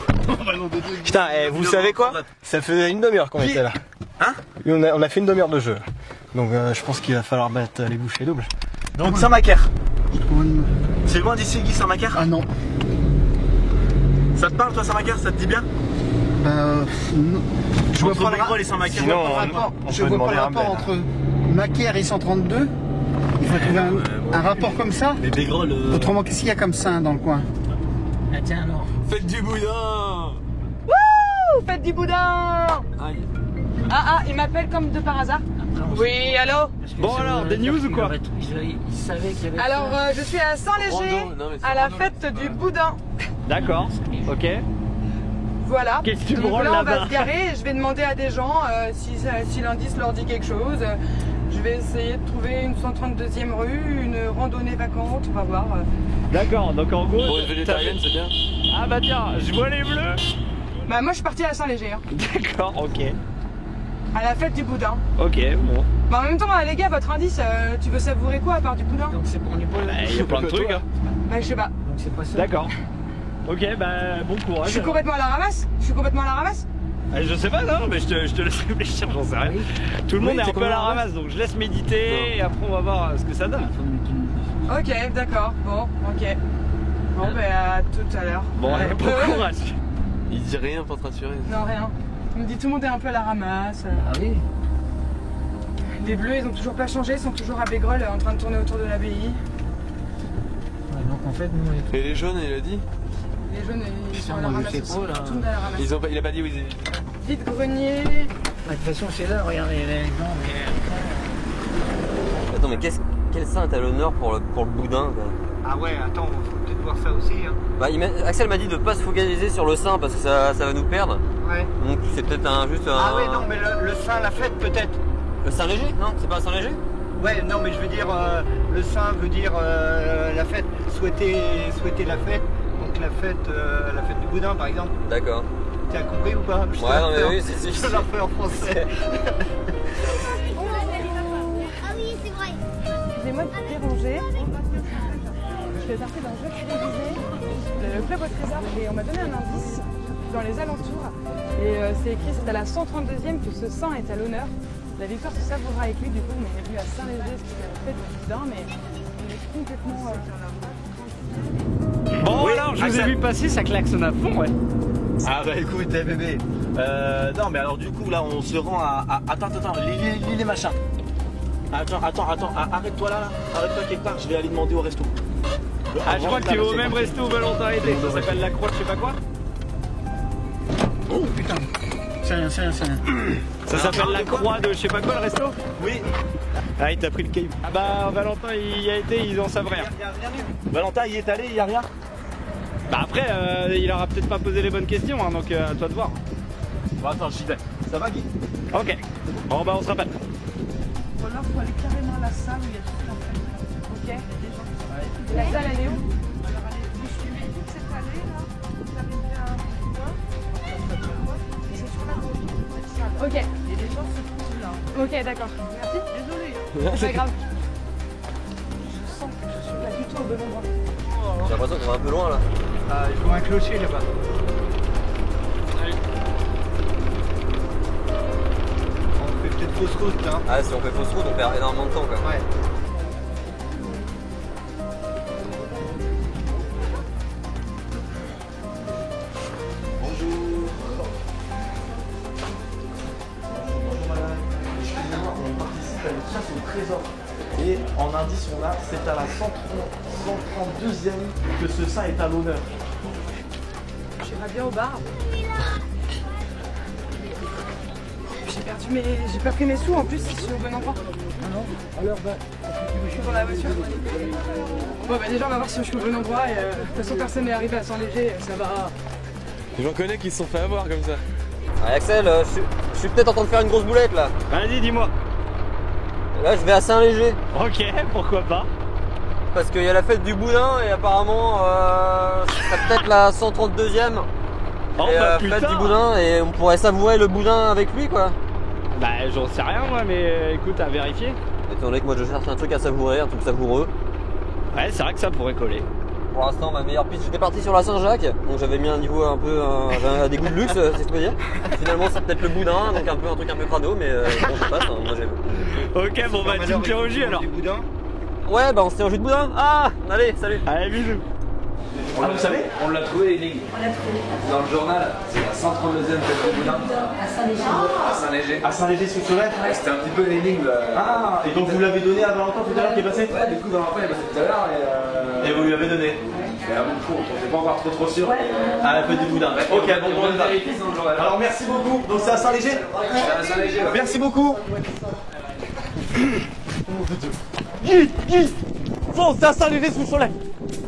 Putain, vous savez quoi? Ça fait une demi-heure qu'on était là. Hein? On a fait une demi-heure de jeu. Donc je pense qu'il va falloir mettre les bouchées doubles. Donc Saint-Macaire. C'est loin d'ici, Guy, Saint-Macaire? Ah non. Ça te parle toi, Saint-Macaire? Ça te dit bien? Je vois pas Bégrolles et Saint-Macaire. Je vois pas le rapport entre Macaire et 132. Il faut trouver un rapport comme ça. Mais Bégrolles. Autrement, qu'est-ce qu'il y a comme saint dans le coin? Ah tiens, alors. Faites du boudin. vous faites du boudin. Ah, il m'appelle comme de par hasard. Oui, allô? Bon alors, des news ou quoi? Il savait qu'il y avait Alors, je suis à Saint-Léger, à la fête du boudin. D'accord, ok. Voilà. Qu'est-ce que tu Donc branles là, on va là-bas? se garer et je vais demander à des gens si l'indice leur dit quelque chose. Je vais essayer de trouver une 132e rue, une randonnée vacante, on va voir. D'accord, donc en gros... Pour une végétarienne, c'est bien. Ah bah tiens, je vois les bleus. Bah moi je suis partie à Saint-Léger. Hein. D'accord, ok. À la fête du boudin. Ok, bon. Bah en même temps, les gars, votre indice, tu veux savourer quoi à part du boudin? Donc c'est pour les Bah, il y a plein de trucs. Hein. Bah je sais pas. Donc c'est pas ça. D'accord. Ok, bah bon courage. Je suis complètement à la ramasse. Je sais pas, non, mais je te laisse réfléchir, j'en sais rien. Tout le monde est un peu à la ramasse, donc je laisse méditer et après on va voir ce que ça donne. Ok, d'accord. Bon, ok. Bon, bah à tout à l'heure. Bon, allez, bon courage. Il dit rien pour te rassurer. Non, rien. Il me dit tout le monde est un peu à la ramasse. Ah oui. Les bleus, ils ont toujours pas changé, ils sont toujours à Bégrol en train de tourner autour de l'abbaye. Ouais, donc en fait, nous on est... Et les jaunes, il a dit? Les jaunes, ils sont à la ramasse aussi. Tout le monde à la ramasse. Il a pas dit où ils étaient. Vide grenier. De toute façon, c'est là, regardez les gens. Attends, mais quel saint est à l'honneur pour le boudin quoi? Ah ouais, attends, faut peut-être voir ça aussi. Hein. Bah, Axel m'a dit de pas se focaliser sur le saint parce que ça va nous perdre. Ouais. Donc c'est peut-être juste un... Ah ouais, non, mais le saint, la fête peut-être. Le Saint-Léger? Non, c'est pas un Saint-Léger? Ouais, non, mais je veux dire, le saint veut dire la fête, souhaiter la fête. Donc la fête du boudin par exemple. D'accord. Tu as compris ou pas? Ouais, non mais oui, si. Je te la refais en français. Ah oui, c'est vrai. Excusez-moi de vous déranger. Je fais partie d'un jeu télévisé, le Club au Trésor, et on m'a donné un indice dans les alentours. Et c'est écrit, c'est à la 132e que ce saint est à l'honneur. La victoire se savourera avec lui, du coup on est venu à Saint-Léger, ce qui est la fête du boudin, mais on est complètement... Bon Oui, alors, je vous ai Axel. vu passer, ça klaxonne à fond, ouais. Ah bah écoute, bébé. Non mais alors du coup là on se rend à... Attends, lis les machins. Attends, arrête-toi là. Arrête-toi quelque part, je vais aller demander au resto. Ah, je crois que tu es au même resto où Valentin était, ça s'appelle la Croix de je sais pas quoi. Oh putain. C'est rien. Ça s'appelle la Croix de je sais pas quoi le resto? Oui. Ah, il t'a pris le caillou. Ah bah Valentin il y a été, ils en savent rien. Valentin il y est allé, il y a rien. Bah après, il aura peut-être pas posé les bonnes questions, hein, donc à toi de voir. Bon attends, j'y vais. Ça va Guy? Ok. Bon bah on se rappelle. Ou alors il faut aller carrément à la salle où il y a tout en fait. Ok. La salle elle est où? Alors allez, vous suivez toute cette allée là, vous arrivez à un point. Et c'est sur la gauche, cette salle. Ok. Et les gens se trouvent là. Ok, d'accord. Merci. Désolé. C'est pas grave. Je sens que je suis pas du tout au bon endroit. J'ai l'impression qu'on va un peu loin là. Ah, il faut un clocher là-bas. On fait peut-être fausse route là. Ah, si on fait fausse route, on perd énormément de temps quoi. Ouais. Bonjour madame. Excusez-moi, on participe à une chasse au trésor. Et en indice on a, c'est à la 132e que ce saint est à l'honneur. J'irai bien au bar. J'ai pas pris mes sous en plus, je suis au bon endroit. Non, alors bah, Je suis dans la voiture. Bon bah déjà on va voir si je suis au bon endroit et de toute façon personne n'est arrivé à Saint-Léger, ça va. J'en connais qui se sont fait avoir comme ça. Allez Axel, je suis peut-être en train de faire une grosse boulette là. Vas-y, dis-moi. Là je vais à Saint-Léger. Ok, pourquoi pas. Parce qu'il y a la fête du boudin et apparemment ce serait peut-être la 132e. Oh et, bah fête putain. du boudin et on pourrait savourer le boudin avec lui quoi. Bah j'en sais rien moi, mais écoute, à vérifier. Étant donné que moi je cherche un truc à savourer, un truc savoureux. Ouais, c'est vrai que ça pourrait coller. Pour l'instant ma meilleure piste, j'étais parti sur la Saint-Jacques, donc j'avais mis un niveau un peu, j'avais des goûts de luxe si je peux dire. Finalement c'est peut-être le boudin, donc un truc un peu crado, mais bon ça passe, hein, moi j'aime. Ok, bon bah tu me tiens au jus alors. Du boudin. Ouais bah on se tient au jus de boudin. Ah, allez, salut. Allez, bisous. Ah vous savez? On l'a trouvé l'énigme. Dans le journal, c'est la 132e fête du boudin. À Saint-Léger. À Saint-Léger. À Saint-Léger sur Soleil. C'était un petit peu l'énigme. Ah, et donc vous l'avez donné à Valentin tout à l'heure qui est passé? Ouais, du coup Valentin est passé tout à l'heure Et vous lui avez donné. Mais à bout de compte, on n'est pas encore trop sûr. À la fête du boudin. Ok, bon, on y va. Alors merci beaucoup. Donc c'est à Saint-Léger. C'est à Saint-Léger. Merci beaucoup. Guy, fonce, c'est à Saint-Léger sous le soleil.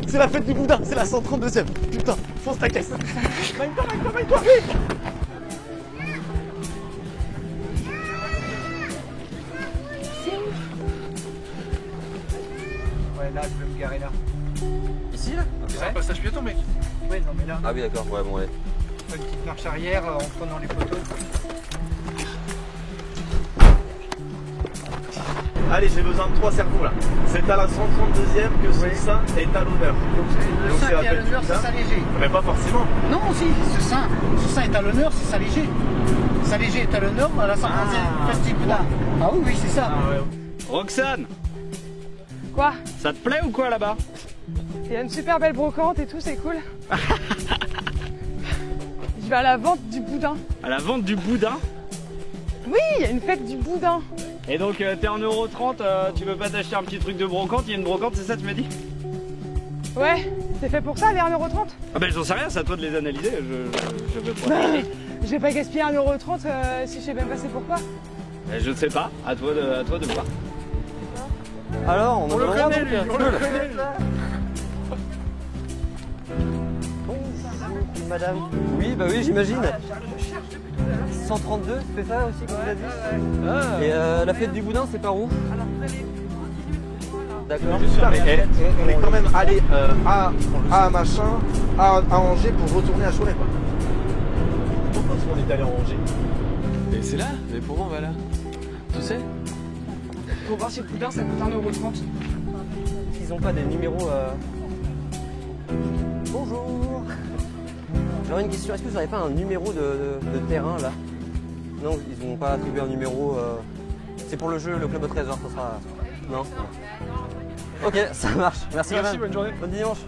C'est la fête du boudin, c'est la 132e. Putain, fonce ta caisse. Mine-toi, vite. Ouais, là, je vais me garer là. Ici là? C'est un passage piéton, mec. Ouais, non, mais là. Ah oui, d'accord, ouais, bon, allez. Une petite marche arrière en prenant les poteaux. Allez, j'ai besoin de 3 cerveaux là. C'est à la 132e que ce saint est à l'honneur. Le saint qui est à l'honneur, c'est Saint-Léger. Mais pas forcément. Non, si, ce saint est à l'honneur, c'est Saint-Léger. Saint-Léger est à l'honneur à la 130e festival là. Ah oui, c'est ça. Roxane, Quoi? ça te plaît ou quoi là-bas? Il y a une super belle brocante et tout, c'est cool. Je vais à la vente du boudin. À la vente du boudin? Oui, il y a une fête du boudin. Et donc t'es en 1,30 €, tu veux pas t'acheter un petit truc de brocante? Il y a une brocante, c'est ça tu m'as dit? Ouais, c'est fait pour ça, les 1,30 €. Ah ben j'en sais rien, c'est à toi de les analyser, je veux pas. Je vais pas gaspiller 1,30 € si je sais même pas c'est pourquoi. Je sais pas, à toi de voir. Alors, on le en a connaît, lui, on le connaît. Madame. Oui, bah oui, j'imagine. 132, c'est ça aussi comme vous avez dit? Et la fête du boudin, c'est par où? D'accord. Mais on est quand même allé à machin, à Angers pour retourner à Cholet quoi. Pourquoi est-ce qu'on est allé à Angers? Et c'est là? Mais pourquoi on va là? Tu sais? Pour voir si le boudin ça coûte 1,30 €. Ils ont pas des numéros. Bonjour. J'aurais une question, est-ce que vous n'avez pas un numéro de terrain là? Non, ils n'ont pas attribué un numéro. C'est pour le jeu, le club au trésor, ça sera. Non? Ok, ça marche. Merci, Merci, bonne journée. Bon dimanche.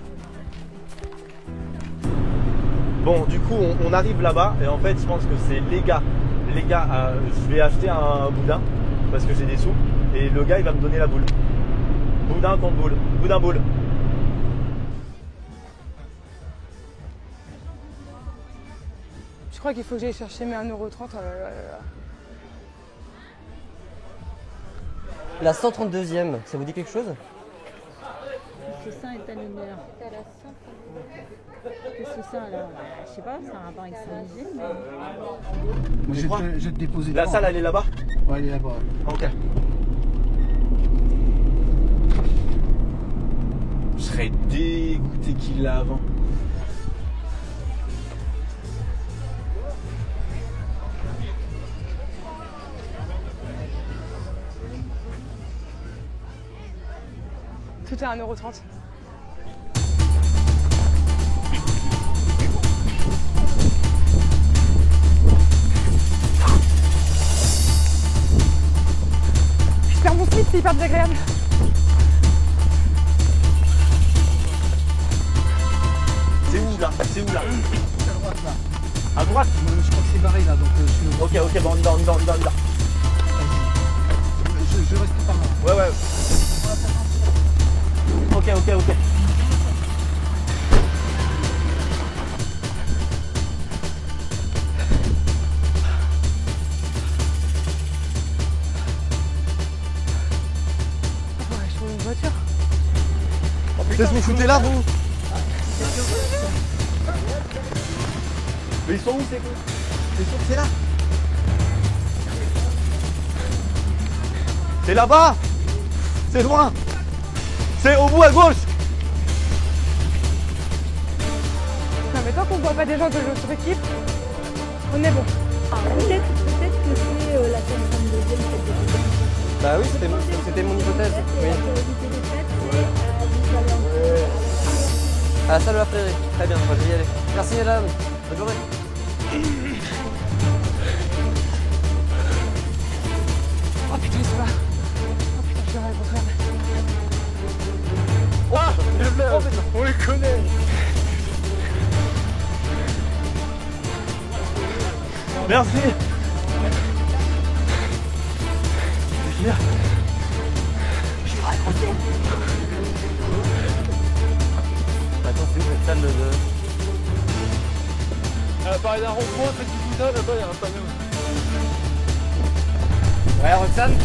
Bon, du coup, on arrive là-bas et en fait, je pense que c'est les gars. Les gars, je vais acheter un boudin parce que j'ai des sous et le gars il va me donner la boule. Boudin contre boule. Boudin boule. Je crois qu'il faut que j'aille chercher mes 1,30 €. La 132e, ça vous dit quelque chose? Ce saint est à l'honneur. Qu'est-ce que c'est ça là? Je sais pas, c'est un rapport avec Saint-Léger. Mais... Je vais te déposer. La salle elle est là-bas? Ouais, elle est là-bas. Ok. Je serais dégoûté qu'il l'a avant. Tout est à 1,30 €. Je perds mon slip, c'est hyper désagréable. C'est où là? C'est où là? À droite là. À droite? Je crois que c'est barré là, donc je suis Ok, bon, on y va. Je reste par là. Ouais. Ok. Ouais, je trouve une voiture. Qu'est-ce que vous foutez là, vous? Mais ils sont où, c'est quoi? C'est sûr que c'est là? C'est là-bas! C'est loin! C'est au bout à gauche! Non mais tant qu'on voit pas des gens de l'autre équipe, on est bon. Peut-être que c'est la 132e fête de boudin. Bah oui, c'était mon hypothèse. Oui. À la salle de la prairie. Très bien, moi je vais y aller. Merci mesdames. Bonne journée. Oh putain, ça va. Oh putain, je l'aurais contraire. Ah, on les connaît. Merci! Merde! Je suis raccroché! Attends, c'est où? salle de... Pareil d'un rond-point, faites du boudin, là-bas il y a un panneau. Ouais, Roxane?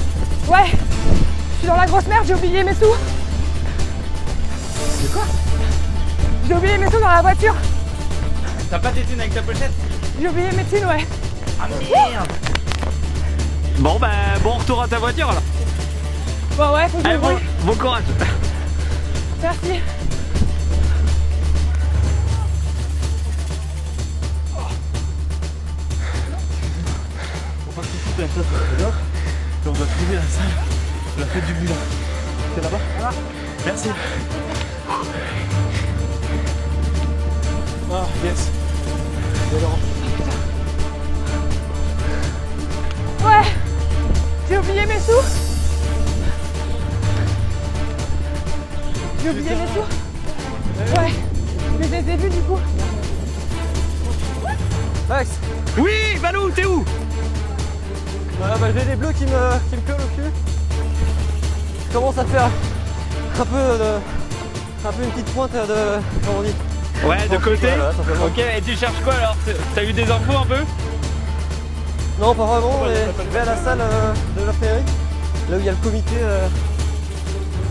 Ouais, je suis dans la grosse merde, j'ai oublié mes sous. C'est quoi? J'ai oublié mes sous dans la voiture. T'as pas tes thunes avec ta pochette? J'ai oublié mes thunes, ouais. Ah merde! Bon bah bon retour à ta voiture alors. Bon ouais, faut que je me brouille. Bon courage. Merci. On va se foutre un chasse au trésor et on doit trouver la salle de la fête du boudin. C'est là-bas? Merci. Ah yes. Et Laurent. Ouais, j'ai oublié mes sous. J'ai oublié mes sous. Ouais, mais je les ai vus du coup. Max. Oui, Valou, t'es où? Voilà, bah, j'ai des bleus qui me collent au cul. Je commence à faire un peu une petite pointe de... comment on dit? Ouais, de côté. Voilà, ok, et tu cherches quoi alors? T'as eu des infos un peu? Non, pas vraiment, mais je vais à la salle de la féerie, là où il y a le comité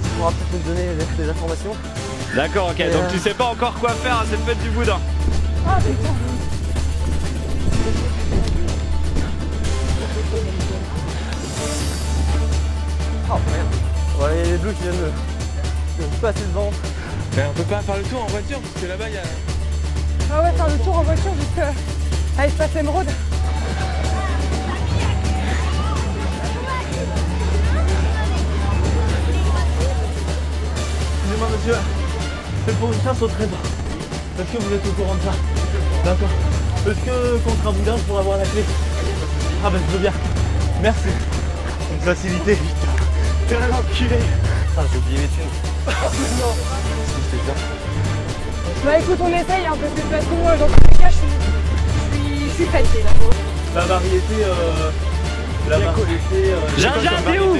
qui pourra peut-être nous donner des informations. D'accord, ok, donc tu sais pas encore quoi faire à cette fête du boudin. Ah putain. Oh merde. Ouais, il y a les bleus qui viennent me passer devant. Mais on peut pas faire le tour en voiture parce que là-bas il y a... Ah ouais, faire le tour en voiture jusqu'à Espace Émeraude. Excusez-moi monsieur, c'est pour une chasse au trésor. Est-ce que vous êtes au courant de ça? D'accord. Est-ce que contre un boudin je pourrais avoir la clé? Ah ben je veux bien. Merci. Une facilité. T'es un enculé. Ah j'ai oublié mes thunes. Non. Bah écoute, on essaye, hein, parce que de toute façon, dans tous les cas, je suis fatiguée là. La variété... la variété... Ginja, t'es où?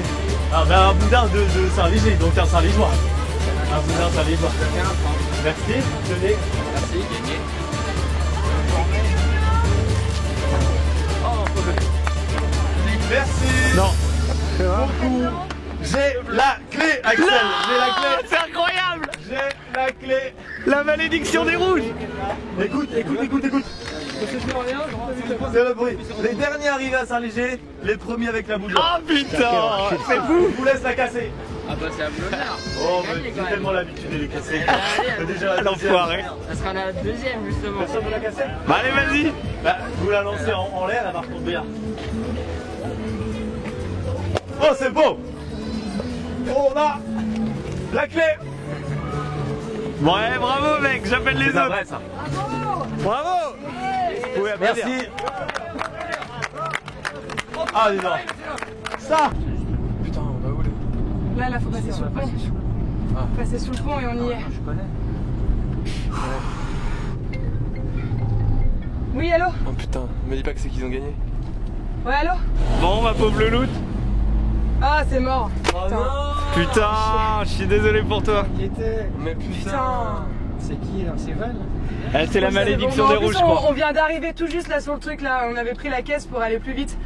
Ah ben un boudin de Saint-Léger, donc un Saint-Légeois. Un boudin Saint-Légeois. Merci, tenez. Merci, gagné. Merci. Non. Beaucoup. J'ai la clé, Axel. J'ai la clé. C'est incroyable. J'ai la clé. La malédiction des rouges. Écoute. C'est le bruit. Les derniers arrivés à Saint-Léger, les premiers avec la boule. Oh putain. C'est fou. Je vous laisse la casser. Ah bah c'est un peu l'honneur. Oh mais j'ai tellement l'habitude de les casser. Déjà la l'enfoiré. Ça sera la deuxième justement. Personne ne l'a cassé? Bah allez, vas-y. Bah, vous la lancez en l'air, elle va retomber là. Oh c'est beau. On a la clé. Ouais, bravo mec, j'appelle les autres. Vrai, ça. Bravo. Oui, merci. Ah dis donc. Ça. Putain, on va où là? Là, faut passer sous le pont. Passer sous le pont et on y est. Je connais. Oui, allô? Oh putain, me dis pas que c'est qu'ils ont gagné. Ouais, allô? Bon, ma pauvre Louloute. Ah, c'est mort. Putain, je suis désolé pour toi. Mais putain. C'est qui là? C'est Val? C'est la malédiction des rouges, je crois. On vient d'arriver tout juste là sur le truc là. On avait pris la caisse pour aller plus vite,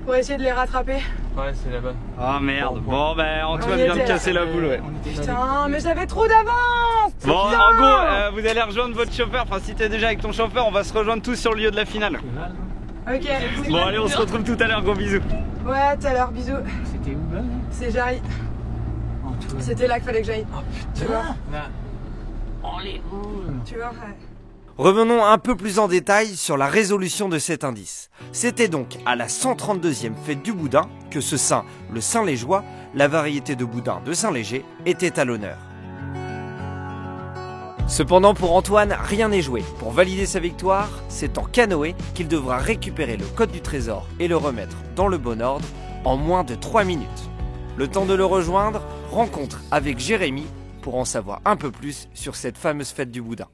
pour essayer de les rattraper. Ouais, c'est là-bas. Ah merde. Bon, ben Antoine vient de casser la boule, ouais. Putain, mais j'avais trop d'avance. Bon, en gros, vous allez rejoindre votre chauffeur. Enfin, si t'es déjà avec ton chauffeur, on va se rejoindre tous sur le lieu de la finale. Ok. Bon, allez, on se retrouve tout à l'heure. Gros bisous. Ouais, tout à l'heure, bisous. C'était où là? C'est Jarry. C'était là qu'il fallait que j'aille. Oh Tu vois? Oh les rouges. Tu vois, ouais. Revenons un peu plus en détail sur la résolution de cet indice. C'était donc à la 132e fête du boudin que ce saint, le Saint-Légeois, la variété de boudin de Saint-Léger, était à l'honneur. Cependant pour Antoine, rien n'est joué. Pour valider sa victoire, c'est en canoë qu'il devra récupérer le code du trésor et le remettre dans le bon ordre en moins de 3 minutes. Le temps de le rejoindre, rencontre avec Jérémy pour en savoir un peu plus sur cette fameuse fête du boudin.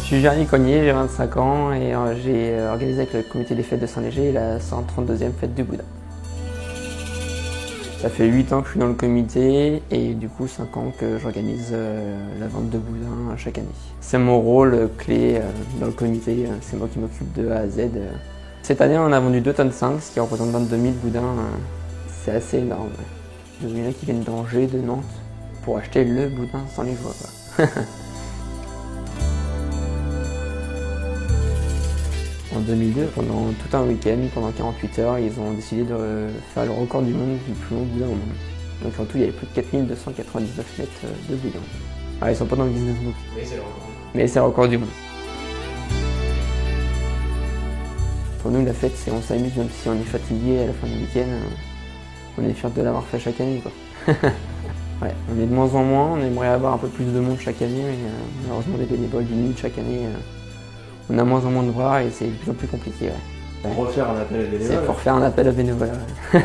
Je suis Jérémy Cognier, j'ai 25 ans et j'ai organisé avec le comité des fêtes de Saint-Léger la 132e fête du boudin. Ça fait 8 ans que je suis dans le comité et du coup 5 ans que j'organise la vente de boudins chaque année. C'est mon rôle clé dans le comité, c'est moi qui m'occupe de A à Z. Cette année on a vendu 2,5 tonnes, ce qui représente 22 000 boudins, c'est assez énorme. Il y en a qui viennent d'Angers, de Nantes, pour acheter le boudin sans les joies. En 2002, pendant tout un week-end, pendant 48 heures, ils ont décidé de faire le record du monde du plus long boudin au monde. Donc en tout, il y avait plus de 4299 mètres de boudin. Ah, ils sont pas dans le Guinness Book. Mais c'est le record du monde. Pour nous, la fête, c'est on s'amuse, même si on est fatigué à la fin du week-end. On est fiers de l'avoir fait chaque année, quoi. Ouais, on est de moins en moins, on aimerait avoir un peu plus de monde chaque année, mais malheureusement, les bénévoles diminuent chaque année. On a moins en moins de bras et c'est de plus en plus compliqué. Ouais. Pour refaire un appel à bénévoles. C'est pour faire un appel à bénévoles. Ouais.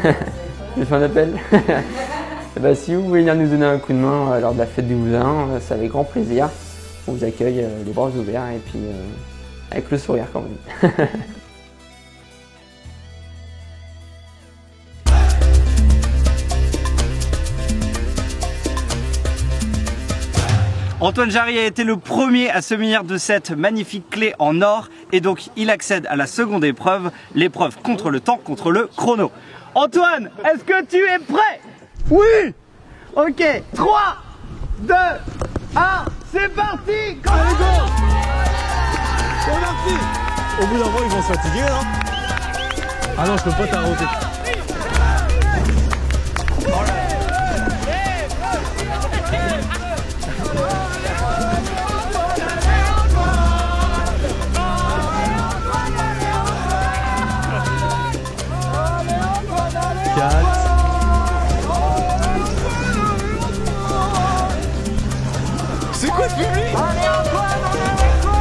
J'ai fait un appel. Et bah, si vous voulez venir nous donner un coup de main lors de la fête du boudin, c'est avec grand plaisir. On vous accueille les bras ouverts et puis avec le sourire quand même. Antoine Jarry a été le premier à se munir de cette magnifique clé en or et donc il accède à la seconde épreuve, l'épreuve contre le temps, contre le chrono. Antoine, est-ce que tu es prêt? Oui. Ok, 3, 2, 1, c'est parti. Allez, go. C'est parti. Au bout d'un moment, ils vont se fatiguer, non? Ah non, je peux pas t'arrêter. C'est quoi ce public? Allez Antoine, on est avec toi!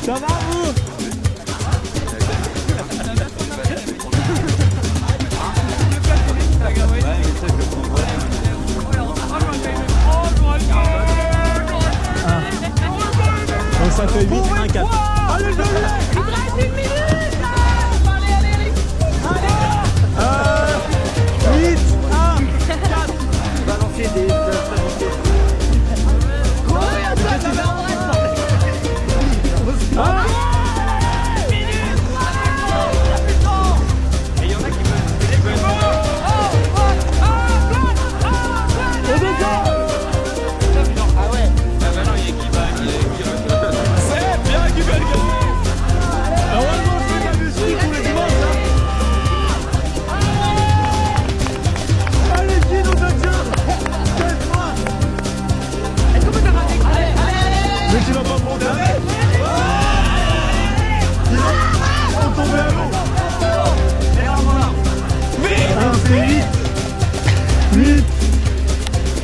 Ça va vous? Donc ça fait 8, 1, 4. Allez, je l'ai! Il me reste 1 minute! Allez, allez, allez! 8, 1, 4. Balancez des... Mais tu vas pas prendre la tête. On tombe à l'eau. Alors c'est 8. 8.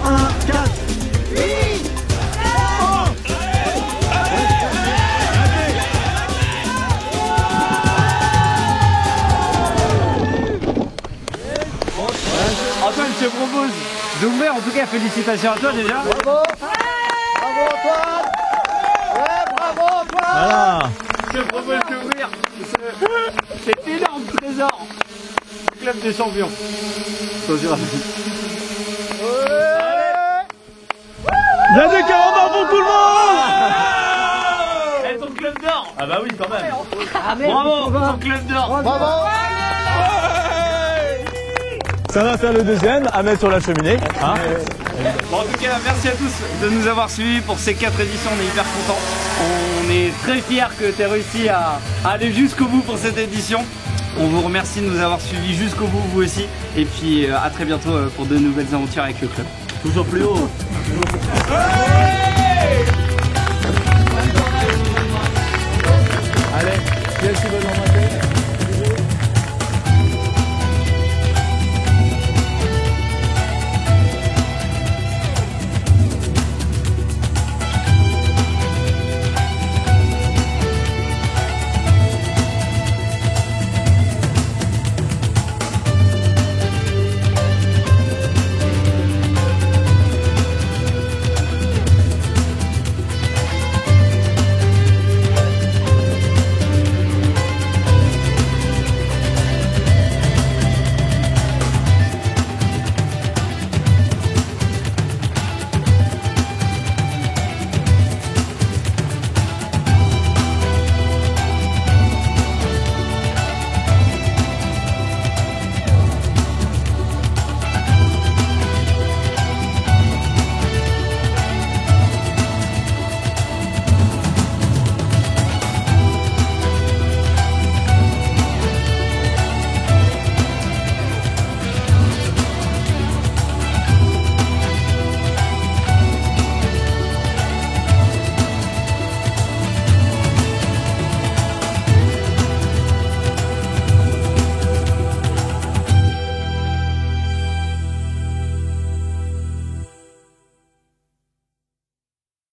1, 4. 8. Antoine, je te propose d'ouvrir. En tout cas, félicitations à toi déjà. Bravo. Bravo Antoine. Ouais, bravo Antoine. Voilà. Je te propose d'ouvrir cet énorme trésor du club des champions. Il y a des carambars pour tout le monde. Ah bah oui, quand même. Bravo, son club d'or. Bravo. Ça va faire le deuxième à mettre sur la cheminée. Hein. Bon, en tout cas, merci à tous de nous avoir suivis pour ces 4 éditions. On est hyper contents. On est très fiers que tu aies réussi à aller jusqu'au bout pour cette édition. On vous remercie de nous avoir suivis jusqu'au bout, vous aussi. Et puis à très bientôt pour de nouvelles aventures avec le club. Toujours plus haut. Allez, qui est-ce qui veut l'embrasser?